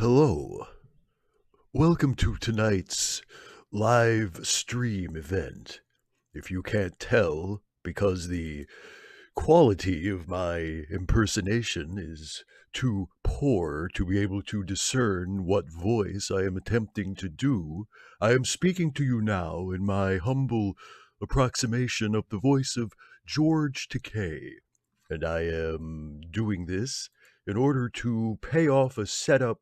Hello. Welcome to tonight's live stream event. If you can't tell, because the quality of my impersonation is too poor to be able to discern what voice I am attempting to do, I am speaking to you now in my humble approximation of the voice of George Takei. And I am doing this in order to pay off a setup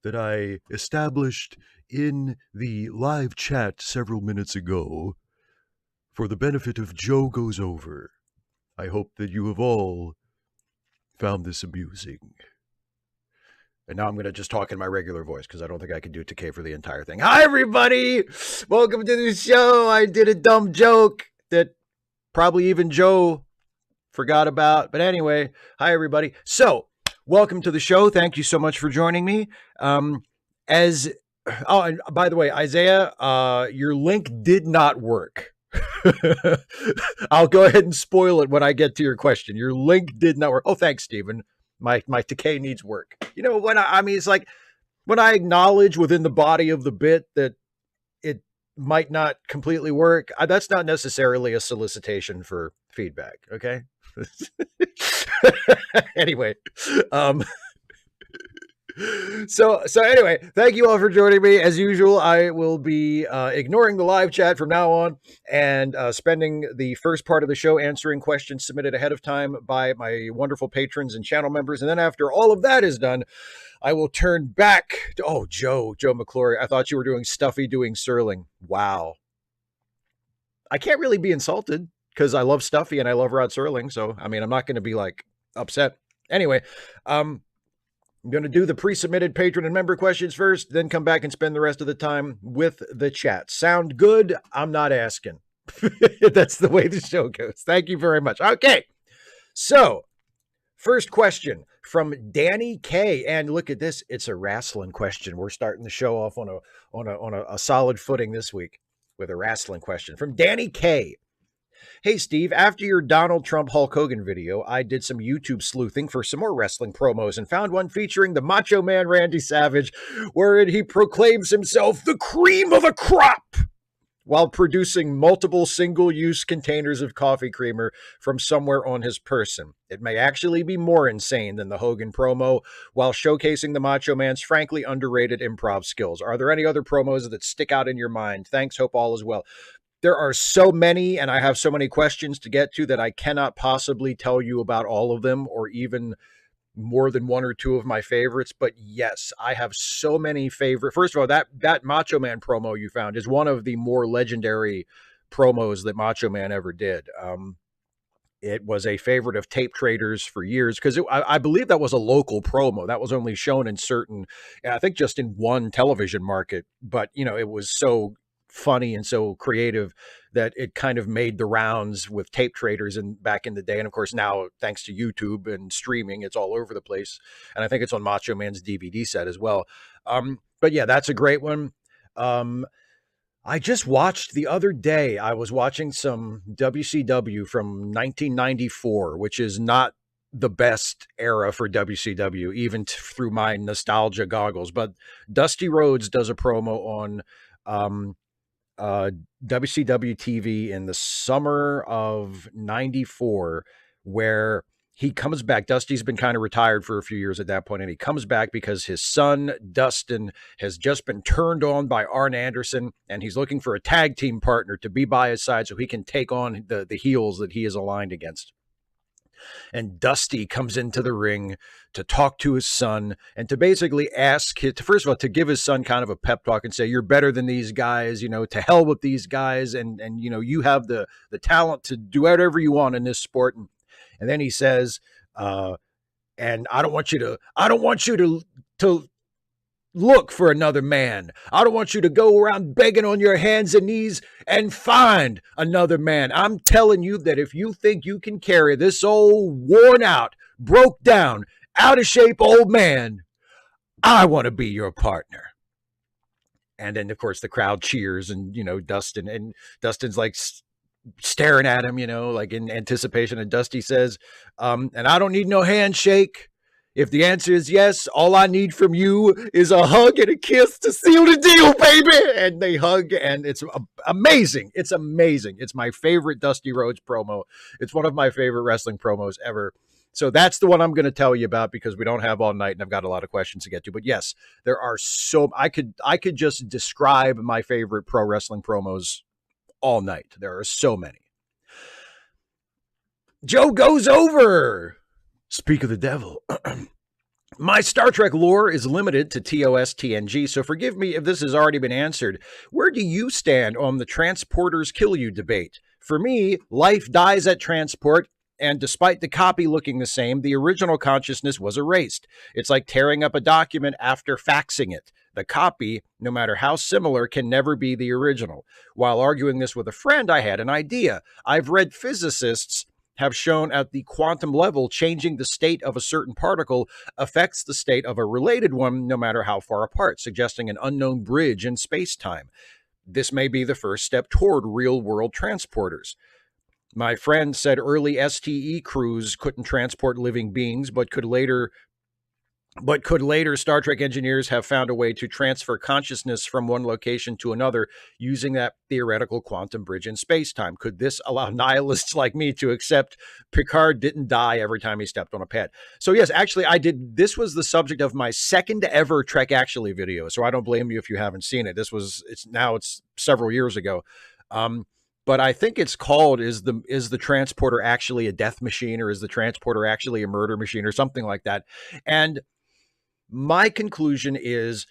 that I established in the live chat several minutes ago for the benefit of Joe Goes Over. I hope that you have all found this amusing. And now I'm going to just talk in my regular voice because I don't think I can do Takei for the entire thing. Hi, everybody! Welcome to the show. I did a dumb joke that probably even Joe forgot about. But anyway, hi, everybody. So, welcome to the show. Thank you so much for joining me. And by the way, Isaiah, your link did not work. I'll go ahead and spoil it when I get to your question. Your link did not work. Oh, thanks, Stephen. My Takei needs work. You know, when I mean, it's like when I acknowledge within the body of the bit that it might not completely work, that's not necessarily a solicitation for feedback. Okay. Anyway, so anyway, thank you all for joining me. As usual, I will be ignoring the live chat from now on and spending the first part of the show answering questions submitted ahead of time by my wonderful patrons and channel members. And then after all of that is done, I will turn back to, Joe McClory. I thought you were doing Stuffy doing Serling. Wow. I can't really be insulted because I love Stuffy and I love Rod Serling. So, I mean, I'm not going to be like upset. Anyway, I'm going to do the pre-submitted patron and member questions first, then come back and spend the rest of the time with the chat. Sound good? I'm not asking. That's the way the show goes. Thank you very much. Okay. So, first question from Danny K. And look at this. It's a wrestling question. We're starting the show off on a solid footing this week with a wrestling question from Danny K. Hey, Steve, after your Donald Trump Hulk Hogan video, I did some YouTube sleuthing for some more wrestling promos and found one featuring the Macho Man Randy Savage, wherein he proclaims himself the cream of the crop while producing multiple single-use containers of coffee creamer from somewhere on his person. It may actually be more insane than the Hogan promo while showcasing the Macho Man's frankly underrated improv skills. Are there any other promos that stick out in your mind? Thanks. Hope all is well. There are so many, and I have so many questions to get to that I cannot possibly tell you about all of them or even more than one or two of my favorites. But yes, I have so many favorite. First of all, that Macho Man promo you found is one of the more legendary promos that Macho Man ever did. It was a favorite of tape traders for years because I believe that was a local promo that was only shown in certain, I think just in one television market. But, you know, it was so funny and so creative that it kind of made the rounds with tape traders and back in the day. And of course, now thanks to YouTube and streaming, it's all over the place. And I think it's on Macho Man's DVD set as well. But yeah, that's a great one. I just watched the other day, I was watching some WCW from 1994, which is not the best era for WCW, even through my nostalgia goggles. But Dusty Rhodes does a promo on WCW TV in the summer of 94, where he comes back. Dusty's been kind of retired for a few years at that point, and he comes back because his son, Dustin, has just been turned on by Arn Anderson, and he's looking for a tag team partner to be by his side so he can take on the heels that he is aligned against. And Dusty comes into the ring to talk to his son and to basically ask first of all, to give his son kind of a pep talk and say, you're better than these guys, you know, to hell with these guys. And you know, you have the talent to do whatever you want in this sport. And then he says, and I don't want you to look for another man. I don't want you to go around begging on your hands and knees and find another man. I'm telling you that if you think you can carry this old worn out, broke down, out of shape old man, I want to be your partner. And then, of course, the crowd cheers and, you know, Dustin's like staring at him, you know, like in anticipation. And Dusty says, and I don't need no handshake. If the answer is yes, all I need from you is a hug and a kiss to seal the deal, baby. And they hug, and it's amazing. It's amazing. It's my favorite Dusty Rhodes promo. It's one of my favorite wrestling promos ever. So that's the one I'm going to tell you about because we don't have all night and I've got a lot of questions to get to. But yes, there are I could just describe my favorite pro wrestling promos all night. There are so many. Joe goes over. Speak of the devil. My Star Trek lore is limited to TOS TNG, so forgive me if this has already been answered. Where do you stand on the transporters kill you debate? For me, life dies at transport, and despite the copy looking the same, the original consciousness was erased. It's like tearing up a document after faxing it. The copy, no matter how similar, can never be the original. While arguing this with a friend, I had an idea. I've read physicists have shown at the quantum level, changing the state of a certain particle affects the state of a related one, no matter how far apart, suggesting an unknown bridge in space-time. This may be the first step toward real-world transporters. My friend said early STE crews couldn't transport living beings, but could later Star Trek engineers have found a way to transfer consciousness from one location to another using that theoretical quantum bridge in space-time. Could this allow nihilists like me to accept Picard didn't die every time he stepped on a pad? So yes, actually I did. This was the subject of my second ever Trek Actually video. So I don't blame you if you haven't seen it. It's several years ago. But I think it's called, is the transporter actually a death machine, or is the transporter actually a murder machine, or something like that? And my conclusion is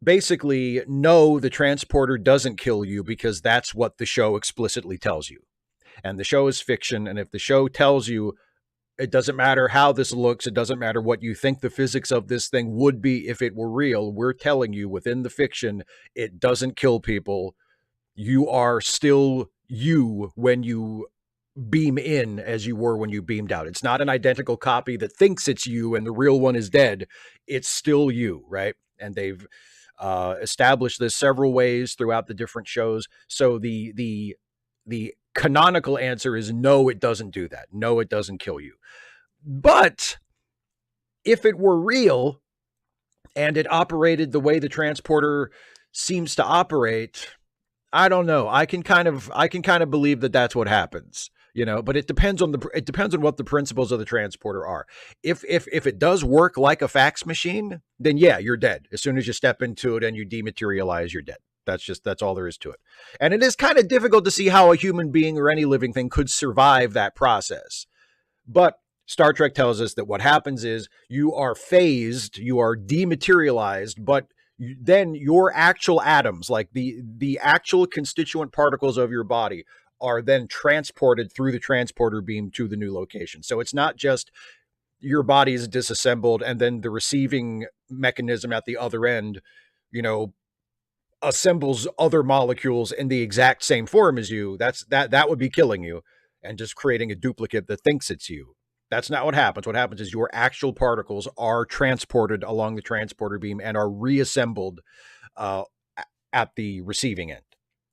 basically, no, the transporter doesn't kill you because that's what the show explicitly tells you. And the show is fiction. And if the show tells you it doesn't matter how this looks, it doesn't matter what you think the physics of this thing would be if it were real, we're telling you within the fiction, it doesn't kill people. You are still you when you beam in as you were when you beamed out. It's not an identical copy that thinks it's you and the real one is dead. It's still you, right? And they've established this several ways throughout the different shows. So the canonical answer is no, it doesn't do that. No, it doesn't kill you. But if it were real and it operated the way the transporter seems to operate, I don't know. I can kind of believe that that's what happens. But it depends on what the principles of the transporter are. If it does work like a fax machine, then yeah, you're dead. As soon as you step into it and you dematerialize, you're dead. That's all there is to it. And it is kind of difficult to see how a human being or any living thing could survive that process. But Star Trek tells us that what happens is you are phased, you are dematerialized, but then your actual atoms, like the actual constituent particles of your body, are then transported through the transporter beam to the new location. So it's not just your body is disassembled and then the receiving mechanism at the other end, assembles other molecules in the exact same form as you. That would be killing you and just creating a duplicate that thinks it's you. That's not what happens. What happens is your actual particles are transported along the transporter beam and are reassembled at the receiving end.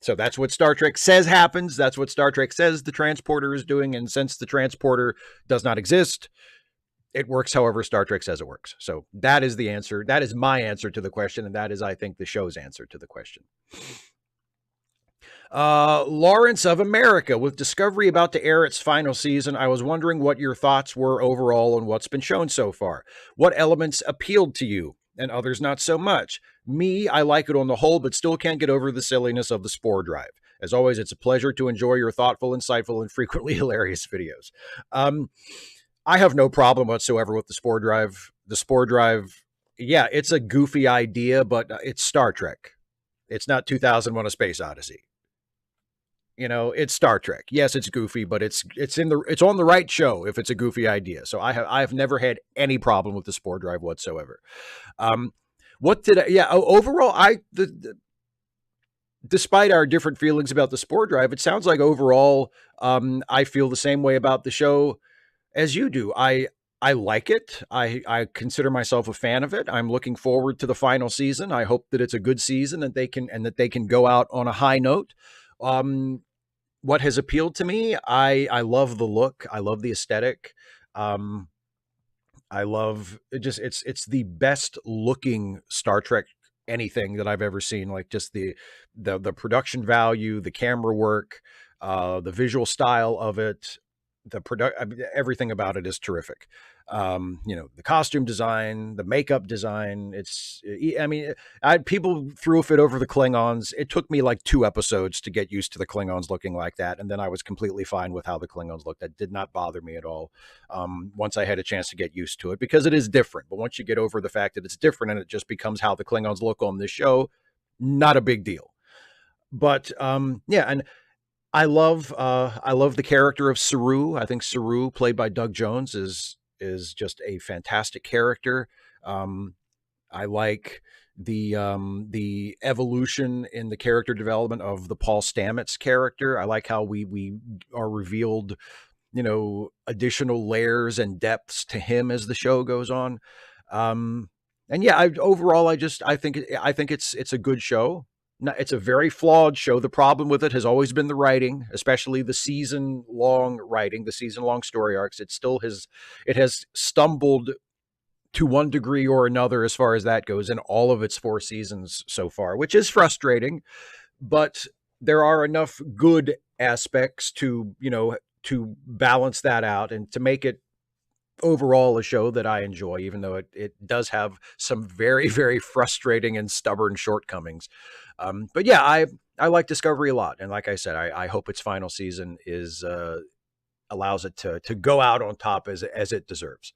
So that's what Star Trek says happens. That's what Star Trek says the transporter is doing. And since the transporter does not exist, it works however Star Trek says it works. So that is the answer. That is my answer to the question. And that is, I think, the show's answer to the question. Lawrence of America, with Discovery about to air its final season, I was wondering what your thoughts were overall on what's been shown so far. What elements appealed to you and others not so much? Me, I like it on the whole, but still can't get over the silliness of the spore drive. As always, it's a pleasure to enjoy your thoughtful, insightful, and frequently hilarious videos. I have no problem whatsoever with the spore drive. The spore drive, yeah, it's a goofy idea, but it's Star Trek. It's not 2001: A Space Odyssey. It's Star Trek. Yes, it's goofy, but it's on the right show if it's a goofy idea. So I've never had any problem with the spore drive whatsoever. Overall, despite our different feelings about the spore drive, it sounds like overall, I feel the same way about the show as you do. I like it. I consider myself a fan of it. I'm looking forward to the final season. I hope that it's a good season and that they can go out on a high note. What has appealed to me? I love the look. I love the aesthetic. I love it. Just it's the best looking Star Trek anything that I've ever seen. Like just the production value, the camera work, the visual style of it, the product, I mean, everything about it is terrific. The costume design, the makeup design. I mean, people threw a fit over the Klingons. It took me like 2 episodes to get used to the Klingons looking like that, and then I was completely fine with how the Klingons looked. That did not bother me at all. Once I had a chance to get used to it, because it is different. But once you get over the fact that it's different and it just becomes how the Klingons look on this show, not a big deal. But yeah, and I love the character of Saru. I think Saru, played by Doug Jones, is just a fantastic character. Um, I like the evolution in the character development of the Paul Stamets character. I like how we are revealed, additional layers and depths to him as the show goes on. And yeah, overall, I think it's a good show. It's a very flawed show. The problem with it has always been the writing, especially the season long writing, the season long story arcs. It has stumbled to one degree or another as far as that goes in all of its 4 seasons so far, which is frustrating. But there are enough good aspects to balance that out and to make it overall a show that I enjoy, even though it does have some very, very frustrating and stubborn shortcomings. But yeah, I like Discovery a lot. And like I said, I hope its final season allows it to go out on top as it deserves.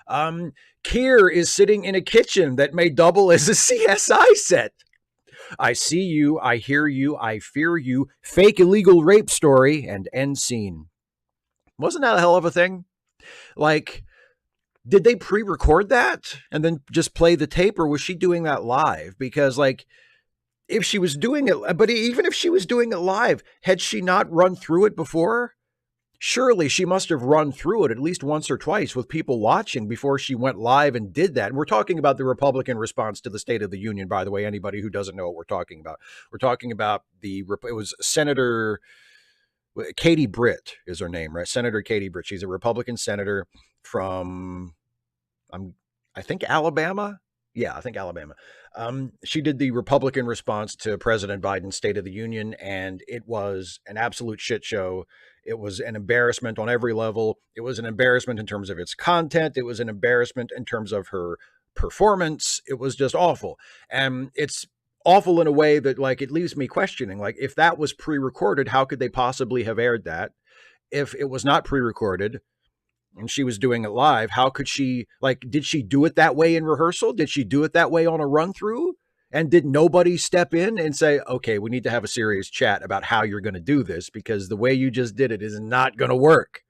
Kier is sitting in a kitchen that may double as a CSI set. I see you, I hear you, I fear you. Fake illegal rape story and end scene. Wasn't that a hell of a thing? Like, did they pre-record that and then just play the tape, or was she doing that live? Because like, if she was doing it, but even if she was doing it live, had she not run through it before? Surely she must have run through it at least once or twice with people watching before she went live and did that. And we're talking about the Republican response to the State of the Union, by the way, anybody who doesn't know what we're talking about. We're talking about it was Senator Katie Britt is her name, right? Senator Katie Britt. She's a Republican senator from, I think Alabama. Yeah, I think Alabama. She did the Republican response to President Biden's State of the Union, and it was an absolute shit show. It was an embarrassment on every level. It was an embarrassment in terms of its content. It was an embarrassment in terms of her performance. It was just awful. And it's awful in a way that, like, it leaves me questioning, like, if that was pre-recorded, how could they possibly have aired that? If it was not pre-recorded and she was doing it live, how could she, like, did she do it that way in rehearsal? Did she do it that way on a run through? And did nobody step in and say, okay, we need to have a serious chat about how you're going to do this, because the way you just did it is not going to work?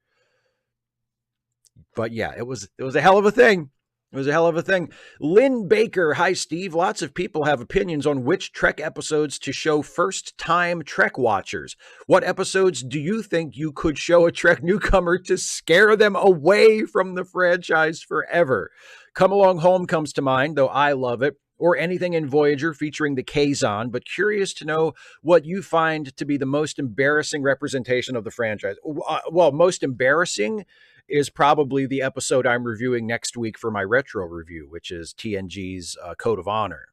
But yeah, it was a hell of a thing. It was a hell of a thing. Lynn Baker, hi, Steve. Lots of people have opinions on which Trek episodes to show first-time Trek watchers. What episodes do you think you could show a Trek newcomer to scare them away from the franchise forever? Come Along Home comes to mind, though I love it, or anything in Voyager featuring the Kazon, but curious to know what you find to be the most embarrassing representation of the franchise. Well, most embarrassing is probably the episode I'm reviewing next week for my retro review, which is TNG's Code of Honor.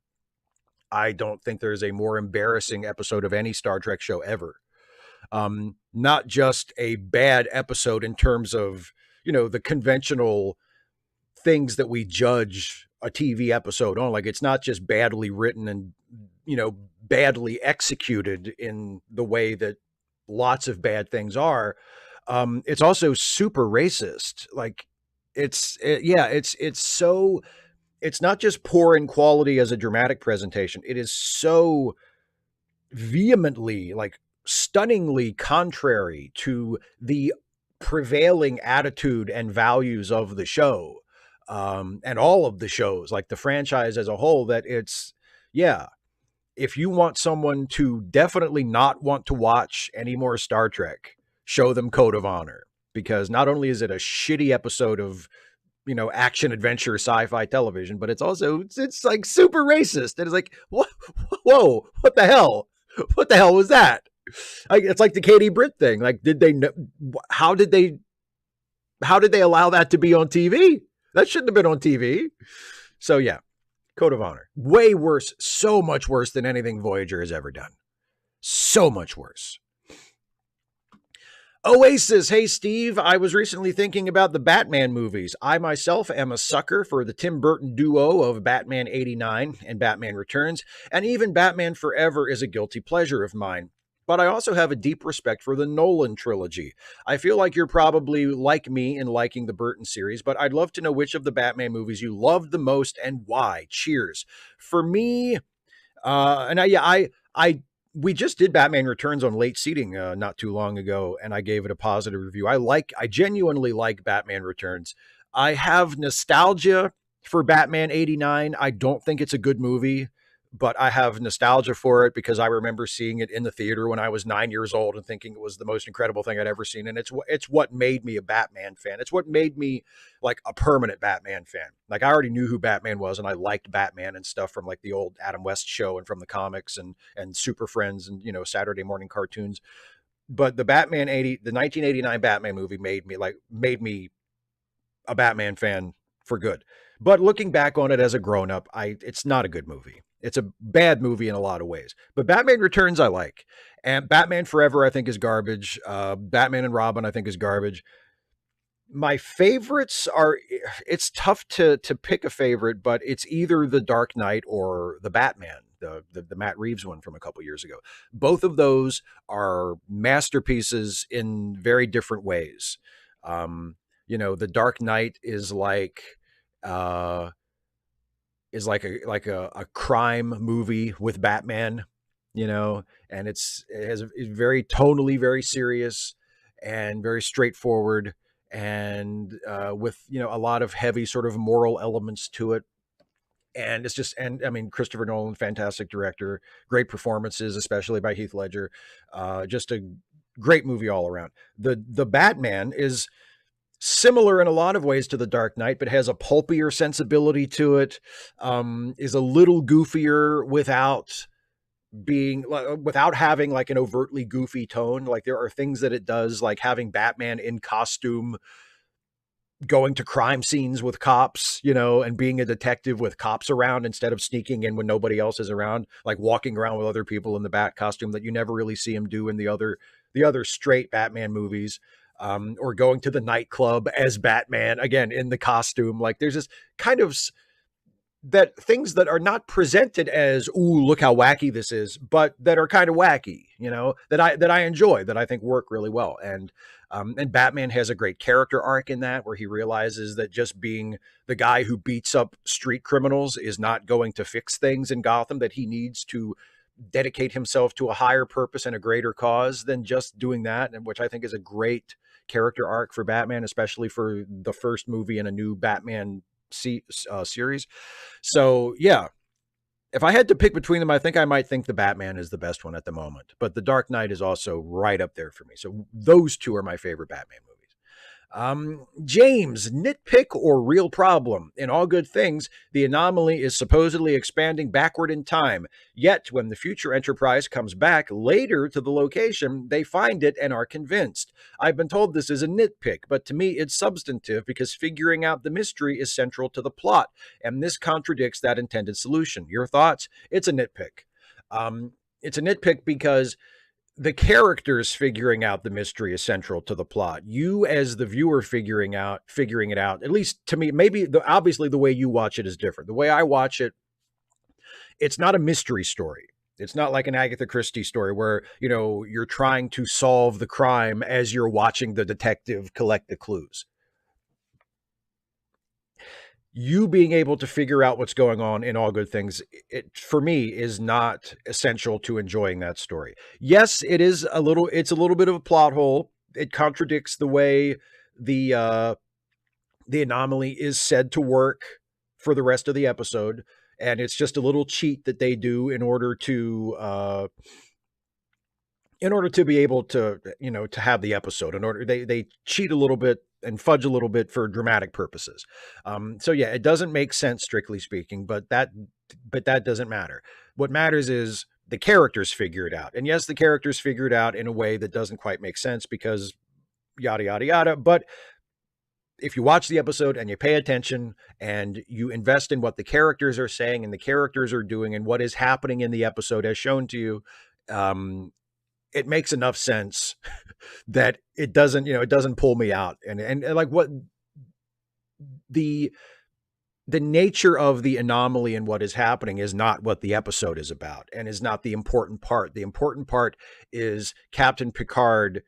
I don't think there's a more embarrassing episode of any Star Trek show ever. Not just a bad episode in terms of, the conventional things that we judge a TV episode on. Like, it's not just badly written and, badly executed in the way that lots of bad things are. It's also super racist. Like, it's not just poor in quality as a dramatic presentation. It is so vehemently, like, stunningly contrary to the prevailing attitude and values of the show, and all of the shows, like the franchise as a whole, that if you want someone to definitely not want to watch any more Star Trek, show them Code of Honor, because not only is it a shitty episode of, action adventure sci-fi television, but it's also, it's like super racist. And it's like, what? Whoa, what the hell? What the hell was that? It's like the Katie Britt thing. Like, how did they allow that to be on TV? That shouldn't have been on TV. So yeah, Code of Honor. Way worse, so much worse than anything Voyager has ever done. So much worse. Oasis, hey Steve, I was recently thinking about the Batman movies. I myself am a sucker for the Tim Burton duo of Batman 89 and Batman Returns, and even Batman Forever is a guilty pleasure of mine. But I also have a deep respect for the Nolan trilogy. I feel like you're probably like me in liking the Burton series, but I'd love to know which of the Batman movies you loved the most and why. Cheers. For me, I we just did Batman Returns on late seating not too long ago, and I gave it a positive review. I genuinely like Batman Returns. I have nostalgia for Batman 89. I don't think it's a good movie, but I have nostalgia for it because I remember seeing it in the theater when I was 9 years old and thinking it was the most incredible thing I'd ever seen. And it's what made me a Batman fan. It's what made me like a permanent Batman fan. Like I already knew who Batman was, and I liked Batman and stuff from like the old Adam West show and from the comics and Super Friends and Saturday morning cartoons. But the 1989 Batman movie made me a Batman fan for good. But looking back on it as a grown up, it's not a good movie. It's a bad movie in a lot of ways. But Batman Returns I like, and Batman Forever I think is garbage. Batman and Robin I think is garbage. My favorites are, it's tough to pick a favorite, but it's either The Dark Knight or The Batman, the Matt Reeves one from a couple years ago. Both of those are masterpieces in very different ways. The Dark Knight uh is like a crime movie with Batman, and it's very tonally very serious and very straightforward, and with a lot of heavy sort of moral elements to it. And it's just, and I mean, Christopher Nolan, fantastic director, great performances, especially by Heath Ledger. Just a great movie all around. The Batman is similar in a lot of ways to The Dark Knight, but has a pulpier sensibility to it. Is a little goofier without having like an overtly goofy tone. Like there are things that it does, like having Batman in costume going to crime scenes with cops, and being a detective with cops around instead of sneaking in when nobody else is around, like walking around with other people in the Bat costume that you never really see him do in the other straight Batman movies. Or going to the nightclub as Batman again in the costume. Like there's this kind of that things that are not presented as, ooh, look how wacky this is, but that are kind of wacky, that I enjoy, that I think work really well. And Batman has a great character arc in that, where he realizes that just being the guy who beats up street criminals is not going to fix things in Gotham, that he needs to dedicate himself to a higher purpose and a greater cause than just doing that, and which I think is a great character arc for Batman, especially for the first movie in a new Batman series. So yeah, if I had to pick between them, I think I might think the Batman is the best one at the moment, but the Dark Knight is also right up there for me. So those two are my favorite Batman movies. James, nitpick or real problem? In All Good Things, the anomaly is supposedly expanding backward in time. Yet, when the future Enterprise comes back later to the location, they find it and are convinced. I've been told this is a nitpick, but to me it's substantive because figuring out the mystery is central to the plot, and this contradicts that intended solution. Your thoughts? It's a nitpick. It's a nitpick because the characters figuring out the mystery is central to the plot. You as the viewer figuring it out, at least to me, maybe obviously the way you watch it is different. The way I watch it, it's not a mystery story. It's not like an Agatha Christie story where, you're trying to solve the crime as you're watching the detective collect the clues. You being able to figure out what's going on in All Good Things, it for me is not essential to enjoying that story. Yes, it's a little bit of a plot hole. It contradicts the way the anomaly is said to work for the rest of the episode, and it's just a little cheat that they do in order to be able to, to have the episode. In order, they cheat a little bit and fudge a little bit for dramatic purposes. So yeah, it doesn't make sense strictly speaking, but that doesn't matter. What matters is the characters figure it out. And yes, the characters figure it out in a way that doesn't quite make sense because yada yada yada. But if you watch the episode and you pay attention and you invest in what the characters are saying and the characters are doing and what is happening in the episode as shown to you, um, it makes enough sense that it doesn't, it doesn't pull me out. And like what the the nature of the anomaly and what is happening is not what the episode is about and is not the important part. The important part is Captain Picard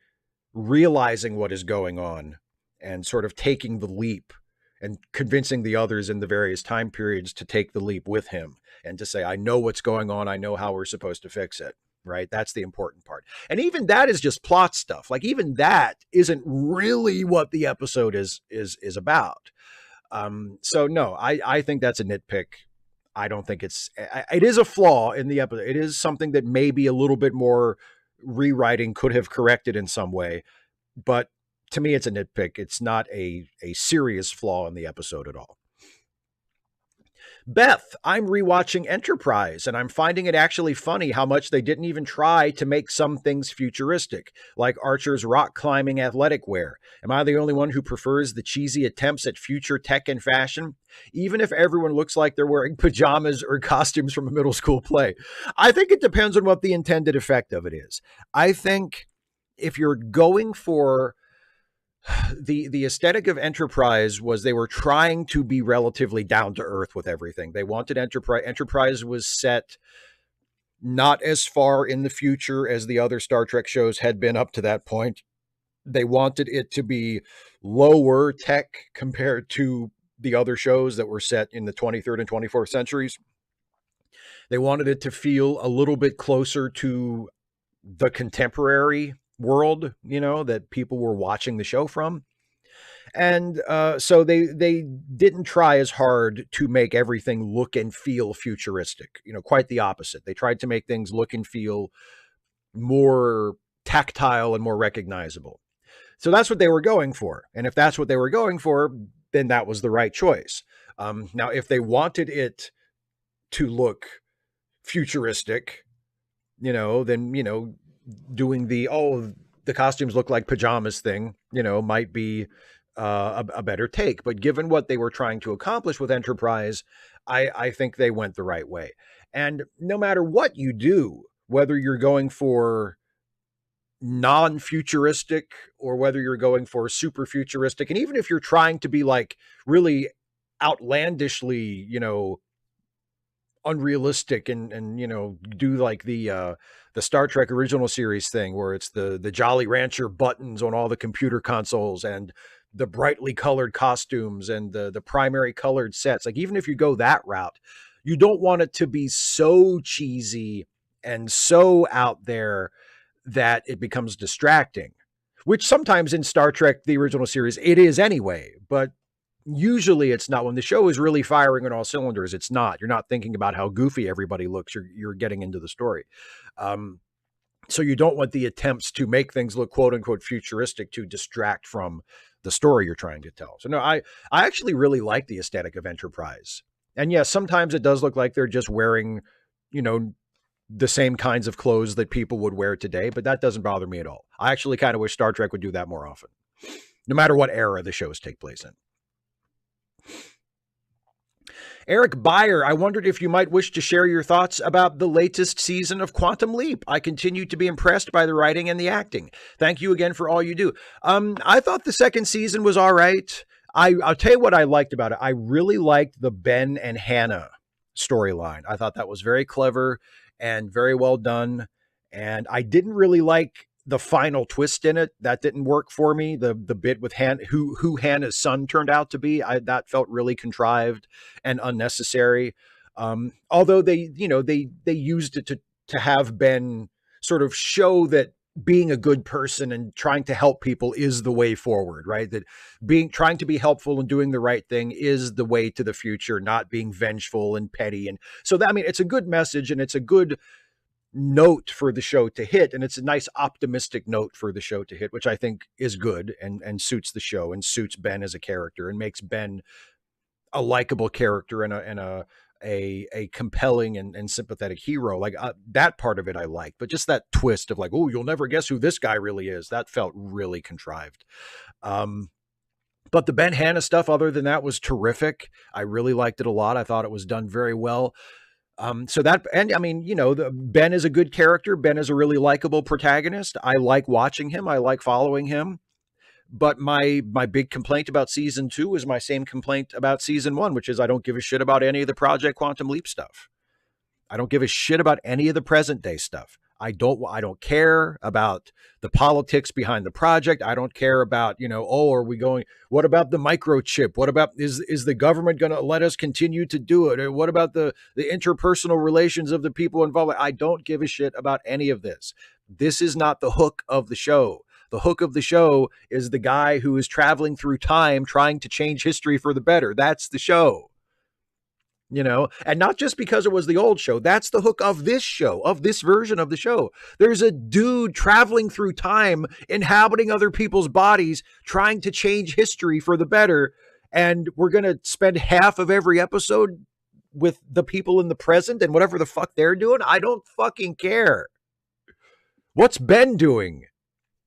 realizing what is going on and sort of taking the leap and convincing the others in the various time periods to take the leap with him and to say, I know what's going on. I know how we're supposed to fix it. Right. That's the important part. And even that is just plot stuff. Like even that isn't really what the episode is about. So no, I think that's a nitpick. I don't think it is a flaw in the episode. It is something that maybe a little bit more rewriting could have corrected in some way. But to me, it's a nitpick. It's not a serious flaw in the episode at all. Beth, I'm rewatching Enterprise and I'm finding it actually funny how much they didn't even try to make some things futuristic, like Archer's rock climbing athletic wear. Am I the only one who prefers the cheesy attempts at future tech and fashion? Even if everyone looks like they're wearing pajamas or costumes from a middle school play. I think it depends on what the intended effect of it is. I think if you're going for the aesthetic of Enterprise was they were trying to be relatively down to earth with everything. They wanted Enterprise was set not as far in the future as the other Star Trek shows had been up to that point. They wanted it to be lower tech compared to the other shows that were set in the 23rd and 24th centuries. They wanted it to feel a little bit closer to the contemporary world, that people were watching the show from. And so they didn't try as hard to make everything look and feel futuristic. Quite the opposite. They tried to make things look and feel more tactile and more recognizable. So that's what they were going for. And if that's what they were going for, then that was the right choice. Now, if they wanted it to look futuristic, then, doing the costumes look like pajamas thing, might be a better take. But given what they were trying to accomplish with Enterprise, I think they went the right way. And no matter what you do, whether you're going for non-futuristic or whether you're going for super futuristic, and even if you're trying to be like really outlandishly, unrealistic and do like the Star Trek original series thing where it's the Jolly Rancher buttons on all the computer consoles and the brightly colored costumes and the primary colored sets. Like even if you go that route, you don't want it to be so cheesy and so out there that it becomes distracting, which sometimes in Star Trek the original series it is anyway, but usually it's not. When the show is really firing on all cylinders, it's not. You're not thinking about how goofy everybody looks. You're getting into the story. So you don't want the attempts to make things look quote unquote futuristic to distract from the story you're trying to tell. So no, I actually really like the aesthetic of Enterprise. And yes, sometimes it does look like they're just wearing, the same kinds of clothes that people would wear today, but that doesn't bother me at all. I actually kind of wish Star Trek would do that more often, no matter what era the shows take place in. Eric Byer, I wondered if you might wish to share your thoughts about the latest season of Quantum Leap. I continue to be impressed by the writing and the acting. Thank you again for all you do. I thought the second season was all right. I'll tell you what I liked about it. I really liked the Ben and Hannah storyline. I thought that was very clever and very well done. And I didn't really like the final twist in it. That didn't work for me. The bit with who Hannah's son turned out to be, that felt really contrived and unnecessary. Although they used it to have Ben sort of show that being a good person and trying to help people is the way forward, right? That trying to be helpful and doing the right thing is the way to the future, not being vengeful and petty. And so it's a good message and it's a good note for the show to hit. And it's a nice optimistic note for the show to hit, which I think is good and suits the show and suits Ben as a character and makes Ben a likable character and a compelling and sympathetic hero. Like that part of it I like, but just that twist of like, oh, you'll never guess who this guy really is. That felt really contrived. But the Ben Hanna stuff, other than that, was terrific. I really liked it a lot. I thought it was done very well. So that, and I mean, Ben is a good character. Ben is a really likable protagonist. I like watching him. I like following him. But my big complaint about season 2 is my same complaint about season 1, which is I don't give a shit about any of the Project Quantum Leap stuff. I don't give a shit about any of the present day stuff. I don't care about the politics behind the project. I don't care about, are we going, what about the microchip? What about, is the government going to let us continue to do it? Or what about the interpersonal relations of the people involved? I don't give a shit about any of this. This is not the hook of the show. The hook of the show is the guy who is traveling through time trying to change history for the better. That's the show. And not just because it was the old show. That's the hook of this show, of this version of the show. There's a dude traveling through time, inhabiting other people's bodies, trying to change history for the better. And we're going to spend half of every episode with the people in the present and whatever the fuck they're doing. I don't fucking care. What's Ben doing?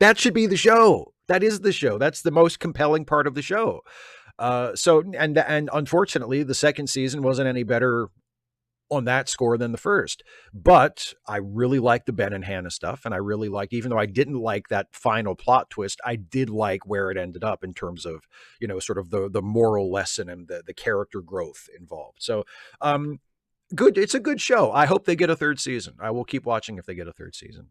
That should be the show. That is the show. That's the most compelling part of the show. And unfortunately, the second season wasn't any better on that score than the first. But I really like the Ben and Hannah stuff, and I really like, even though I didn't like that final plot twist, I did like where it ended up in terms of, sort of the moral lesson and the character growth involved. So, good. It's a good show. I hope they get a third season. I will keep watching if they get a third season.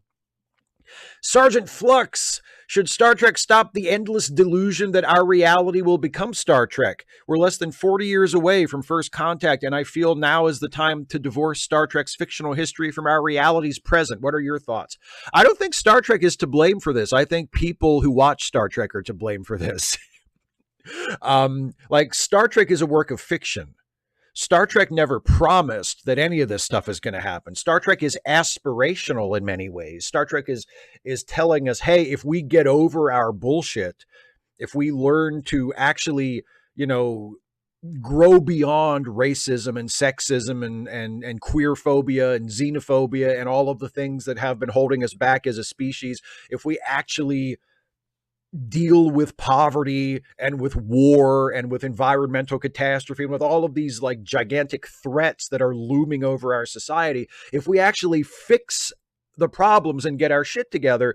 Sergeant Flux, should Star Trek stop the endless delusion that our reality will become Star Trek? We're less than 40 years away from first contact, and I feel now is the time to divorce Star Trek's fictional history from our reality's present. What are your thoughts? I don't think Star Trek is to blame for this. I think people who watch Star Trek are to blame for this. Star Trek is a work of fiction. Star Trek never promised that any of this stuff is going to happen. Star Trek is aspirational in many ways. Star Trek is telling us, hey, if we get over our bullshit, if we learn to actually, grow beyond racism and sexism and queer phobia and xenophobia and all of the things that have been holding us back as a species, if we actually deal with poverty and with war and with environmental catastrophe and with all of these like gigantic threats that are looming over our society, if we actually fix the problems and get our shit together,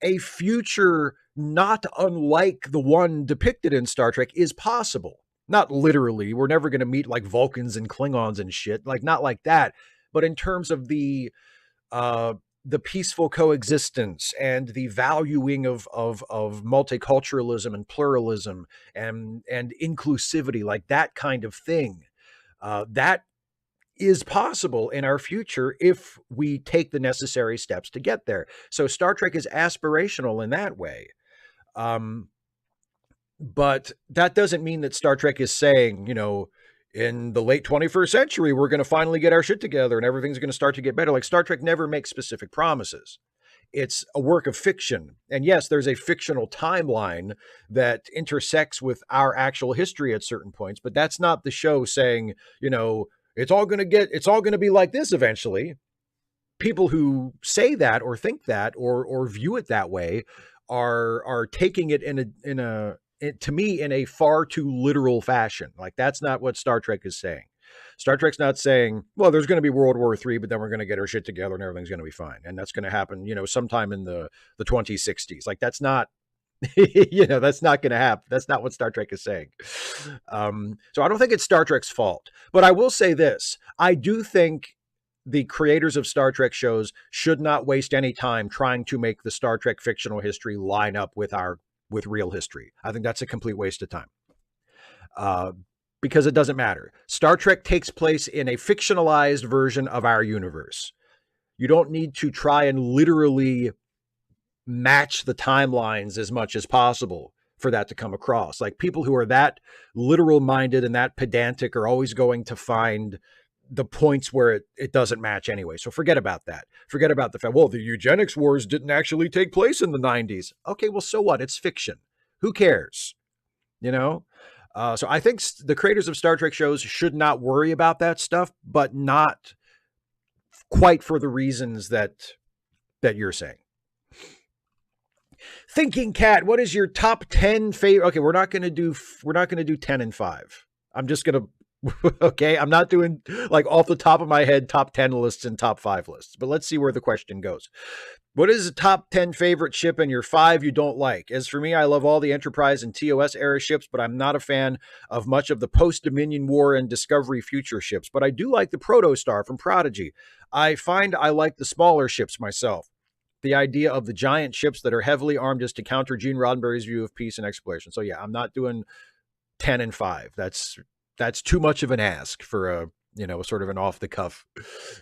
a future not unlike the one depicted in Star Trek is possible. Not literally. We're never going to meet like Vulcans and Klingons and shit, like not like that. But in terms of the peaceful coexistence and the valuing of multiculturalism and pluralism and inclusivity, like that kind of thing, that is possible in our future if we take the necessary steps to get there. So Star Trek is aspirational in that way. But that doesn't mean that Star Trek is saying, in the late 21st century, we're going to finally get our shit together and everything's going to start to get better. Like Star Trek never makes specific promises. It's a work of fiction. And yes, there's a fictional timeline that intersects with our actual history at certain points, but that's not the show saying, it's all going to be like this eventually. People who say that or think that or view it that way are taking it to me in a far too literal fashion. Like that's not what Star Trek is saying. Star Trek's not saying, well, there's going to be World War III, but then we're going to get our shit together and everything's going to be fine. And that's going to happen, sometime in the 2060s. Like that's not, that's not going to happen. That's not what Star Trek is saying. So I don't think it's Star Trek's fault, but I will say this. I do think the creators of Star Trek shows should not waste any time trying to make the Star Trek fictional history line up with real history. I think that's a complete waste of time. Because it doesn't matter. Star Trek takes place in a fictionalized version of our universe. You don't need to try and literally match the timelines as much as possible for that to come across. Like people who are that literal minded and that pedantic are always going to find the points where it doesn't match anyway. So forget about that. Forget about the fact, well, the eugenics wars didn't actually take place in the 90s. Okay, well, so what? It's fiction. Who cares? So I think the creators of Star Trek shows should not worry about that stuff, but not quite for the reasons that you're saying. Thinking Cat, what is your top 10 favorite? Okay, we're not going to do 10 and 5. I'm just going to okay, I'm not doing like off the top of my head top 10 lists and top 5 lists. But let's see where the question goes. What is the top 10 favorite ship and your 5 you don't like? As for me, I love all the Enterprise and TOS era ships, but I'm not a fan of much of the post Dominion War and Discovery future ships. But I do like the Protostar from Prodigy. I find I like the smaller ships myself. The idea of the giant ships that are heavily armed is to counter Gene Roddenberry's view of peace and exploration. So yeah, I'm not doing 10 and 5. That's too much of an ask for a, sort of an off the cuff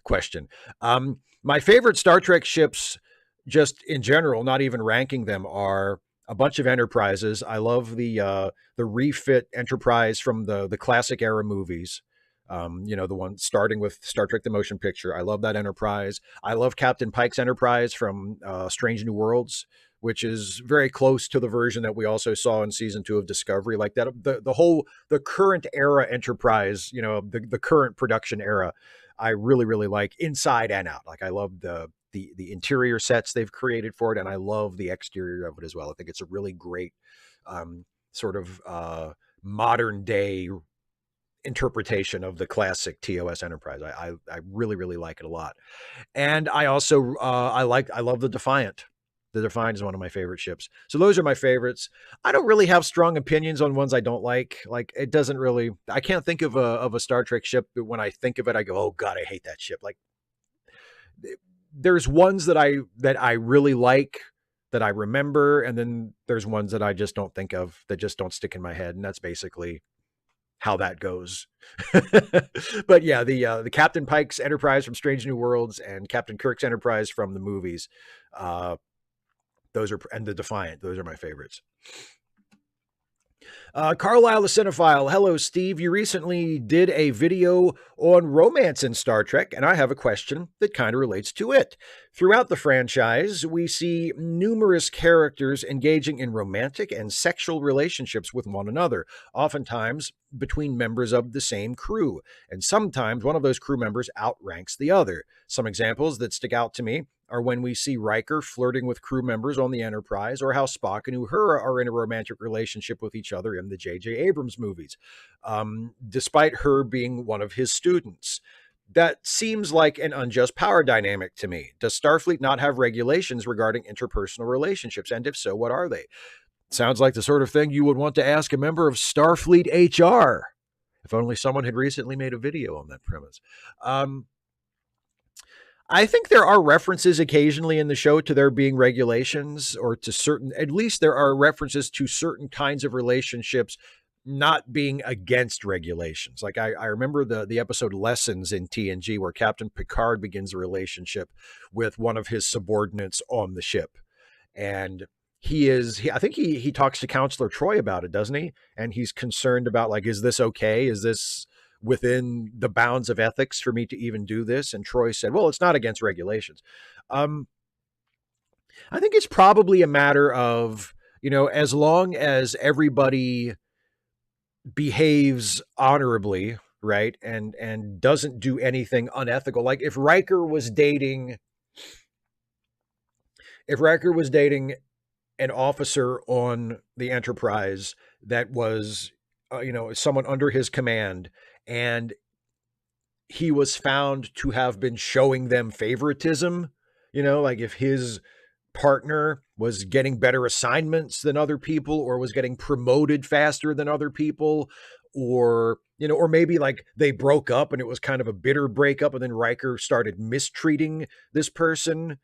question. My favorite Star Trek ships, just in general, not even ranking them, are a bunch of Enterprises. I love the refit Enterprise from the classic era movies. The one starting with Star Trek the Motion Picture. I love that Enterprise. I love Captain Pike's Enterprise from Strange New Worlds, which is very close to the version that we also saw in season 2 of Discovery. Like that, the current era Enterprise, the current production era, I really, really like inside and out. Like I love the interior sets they've created for it, and I love the exterior of it as well. I think it's a really great sort of modern day interpretation of the classic TOS Enterprise. I really, really like it a lot. And I also I love the Defiant. The Defiant is one of my favorite ships. So those are my favorites. I don't really have strong opinions on ones I don't like. Like it doesn't really, I can't think of a Star Trek ship, but when I think of it, I go, oh God, I hate that ship. Like there's ones that I really like, that I remember, and then there's ones that I just don't think of, that just don't stick in my head. And that's basically how that goes. But yeah, the Captain Pike's Enterprise from Strange New Worlds and Captain Kirk's Enterprise from the movies, those are, and the Defiant, those are my favorites. Carlisle the Cinephile. Hello, Steve. You recently did a video on romance in Star Trek, and I have a question that kind of relates to it. Throughout the franchise, we see numerous characters engaging in romantic and sexual relationships with one another, oftentimes between members of the same crew, and sometimes one of those crew members outranks the other. Some examples that stick out to me are when we see Riker flirting with crew members on the Enterprise, or how Spock and Uhura are in a romantic relationship with each other in the J.J. Abrams movies, despite her being one of his students. That seems like an unjust power dynamic to me. Does Starfleet not have regulations regarding interpersonal relationships? And if so, what are they? Sounds like the sort of thing you would want to ask a member of Starfleet HR. If only someone had recently made a video on that premise. I think there are references occasionally in the show to there being regulations, or to certain, at least there are references to certain kinds of relationships not being against regulations. Like I remember the episode Lessons in TNG, where Captain Picard begins a relationship with one of his subordinates on the ship. And I think he talks to Counselor Troy about it, doesn't he? And he's concerned about, like, is this okay? Is this within the bounds of ethics for me to even do this? And Troy said, well, it's not against regulations. I think it's probably a matter of, as long as everybody behaves honorably, right, and doesn't do anything unethical. Like if Riker was dating an officer on the Enterprise that was someone under his command, and he was found to have been showing them favoritism, like if his partner was getting better assignments than other people, or was getting promoted faster than other people, or maybe like they broke up and it was kind of a bitter breakup, and then Riker started mistreating this person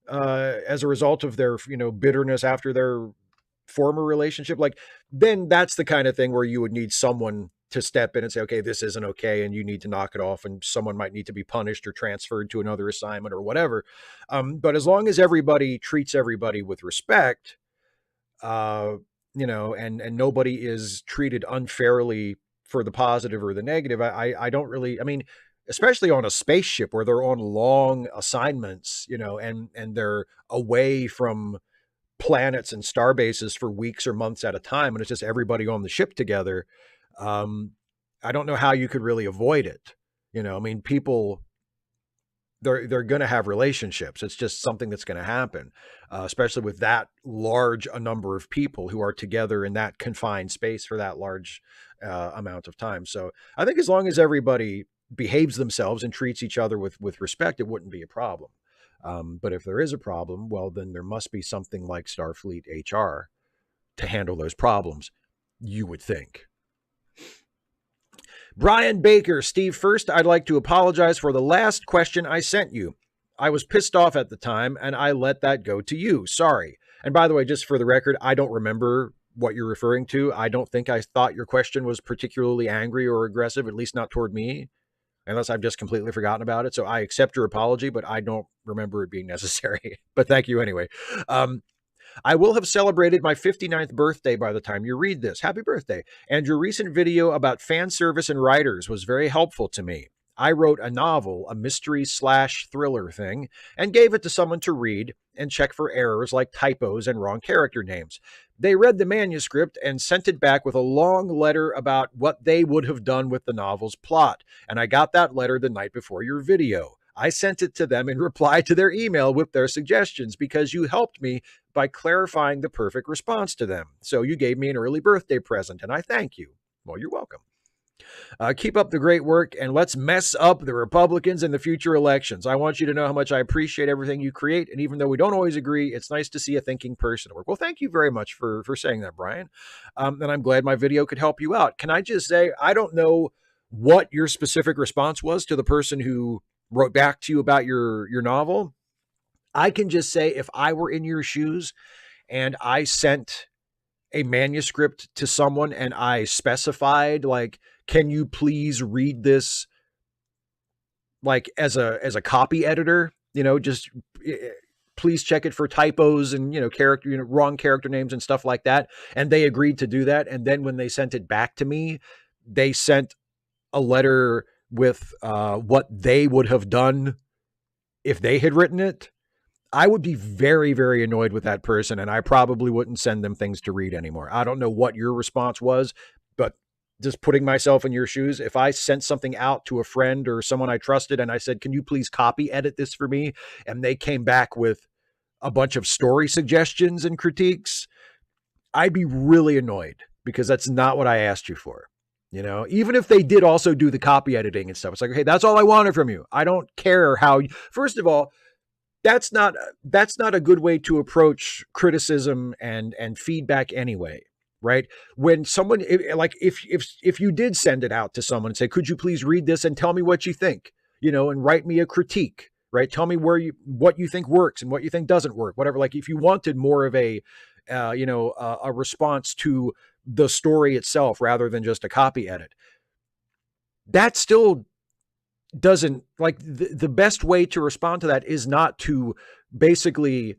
as a result of their bitterness after their former relationship. Like then that's the kind of thing where you would need someone to step in and say, okay, this isn't okay, and you need to knock it off, and someone might need to be punished or transferred to another assignment or whatever. But as long as everybody treats everybody with respect, and nobody is treated unfairly for the positive or the negative, I don't really, I mean, especially on a spaceship where they're on long assignments, and they're away from planets and star bases for weeks or months at a time, and it's just everybody on the ship together. I don't know how you could really avoid it. I mean, people they're going to have relationships. It's just something that's going to happen, especially with that large a number of people who are together in that confined space for that large amount of time. So I think as long as everybody behaves themselves and treats each other with respect, it wouldn't be a problem. But if there is a problem, well, then there must be something like Starfleet HR to handle those problems, you would think. Brian Baker, Steve, first, I'd like to apologize for the last question I sent you. I was pissed off at the time, and I let that go to you. Sorry. And by the way, just for the record, I don't remember what you're referring to. I don't think I thought your question was particularly angry or aggressive, at least not toward me, unless I've just completely forgotten about it. So I accept your apology, but I don't remember it being necessary. But thank you anyway. I will have celebrated my 59th birthday by the time you read this. Happy birthday. And your recent video about fan service and writers was very helpful to me. I wrote a novel, a mystery/thriller thing, and gave it to someone to read and check for errors like typos and wrong character names. They read the manuscript and sent it back with a long letter about what they would have done with the novel's plot. And I got that letter the night before your video. I sent it to them in reply to their email with their suggestions because you helped me by clarifying the perfect response to them. So you gave me an early birthday present, and I thank you. Well, you're welcome. Keep up the great work, and let's mess up the Republicans in the future elections. I want you to know how much I appreciate everything you create, and even though we don't always agree, it's nice to see a thinking person at work. Well, thank you very much for saying that, Brian. And I'm glad my video could help you out. Can I just say, I don't know what your specific response was to the person who wrote back to you about your novel. I can just say, if I were in your shoes and I sent a manuscript to someone and I specified, like, can you please read this, like, as a copy editor, just please check it for typos and, wrong character names and stuff like that. And they agreed to do that. And then when they sent it back to me, they sent a letter with what they would have done if they had written it. I would be very, very annoyed with that person, and I probably wouldn't send them things to read anymore. I don't know what your response was, but just putting myself in your shoes, if I sent something out to a friend or someone I trusted and I said, can you please copy edit this for me? And they came back with a bunch of story suggestions and critiques, I'd be really annoyed because that's not what I asked you for. Even if they did also do the copy editing and stuff, it's like, okay, that's all I wanted from you. I don't care how, first of all, that's not a good way to approach criticism and feedback anyway, right? When someone, if you did send it out to someone and say, could you please read this and tell me what you think, and write me a critique, right? Tell me what you think works and what you think doesn't work, whatever. Like if you wanted more of a response to the story itself rather than just a copy edit, that still doesn't, like, the best way to respond to that is not to basically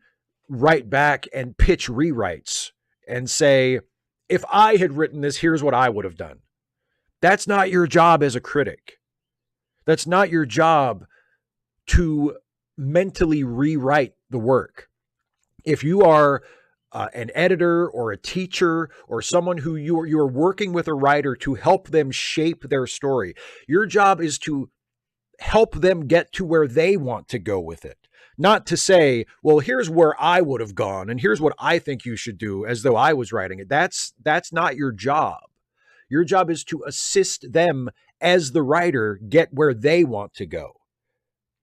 write back and pitch rewrites and say, if I had written this, here's what I would have done. That's not your job as a critic. That's not your job to mentally rewrite the work. If you are an editor or a teacher or someone who you're working with a writer to help them shape their story, your job is to help them get to where they want to go with it. Not to say, well, here's where I would have gone and here's what I think you should do as though I was writing it. That's not your job. Your job is to assist them as the writer get where they want to go.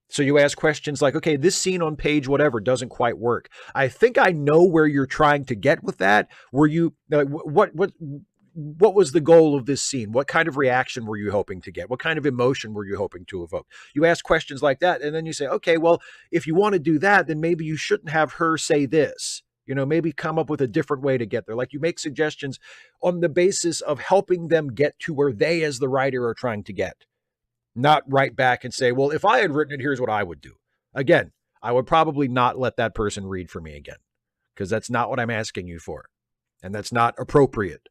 So you ask questions like, okay, this scene on page whatever doesn't quite work. I think I know where you're trying to get with that. Were you, what was the goal of this scene? What kind of reaction were you hoping to get? What kind of emotion were you hoping to evoke? You ask questions like that, and then you say, okay, well, if you want to do that, then maybe you shouldn't have her say this. Maybe come up with a different way to get there. Like you make suggestions on the basis of helping them get to where they as the writer are trying to get. Not write back and say, well, if I had written it, here's what I would do. Again, I would probably not let that person read for me again because that's not what I'm asking you for. And that's not appropriate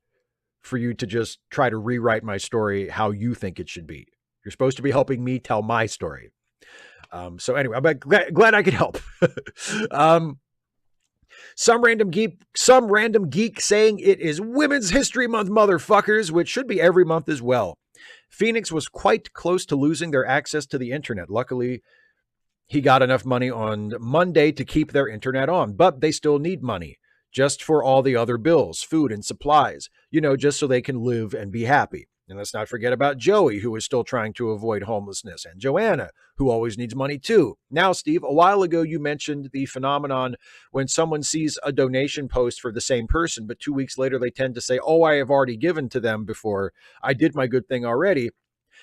for you to just try to rewrite my story how you think it should be. You're supposed to be helping me tell my story. So anyway, I'm glad I could help. Some random geek saying it is Women's History Month, motherfuckers, which should be every month as well. Phoenix was quite close to losing their access to the internet. Luckily, he got enough money on Monday to keep their internet on, but they still need money just for all the other bills, food and supplies, just so they can live and be happy. And let's not forget about Joey, who is still trying to avoid homelessness, and Joanna, who always needs money too. Now, Steve, a while ago you mentioned the phenomenon when someone sees a donation post for the same person, but 2 weeks later they tend to say, oh, I have already given to them before. I did my good thing already.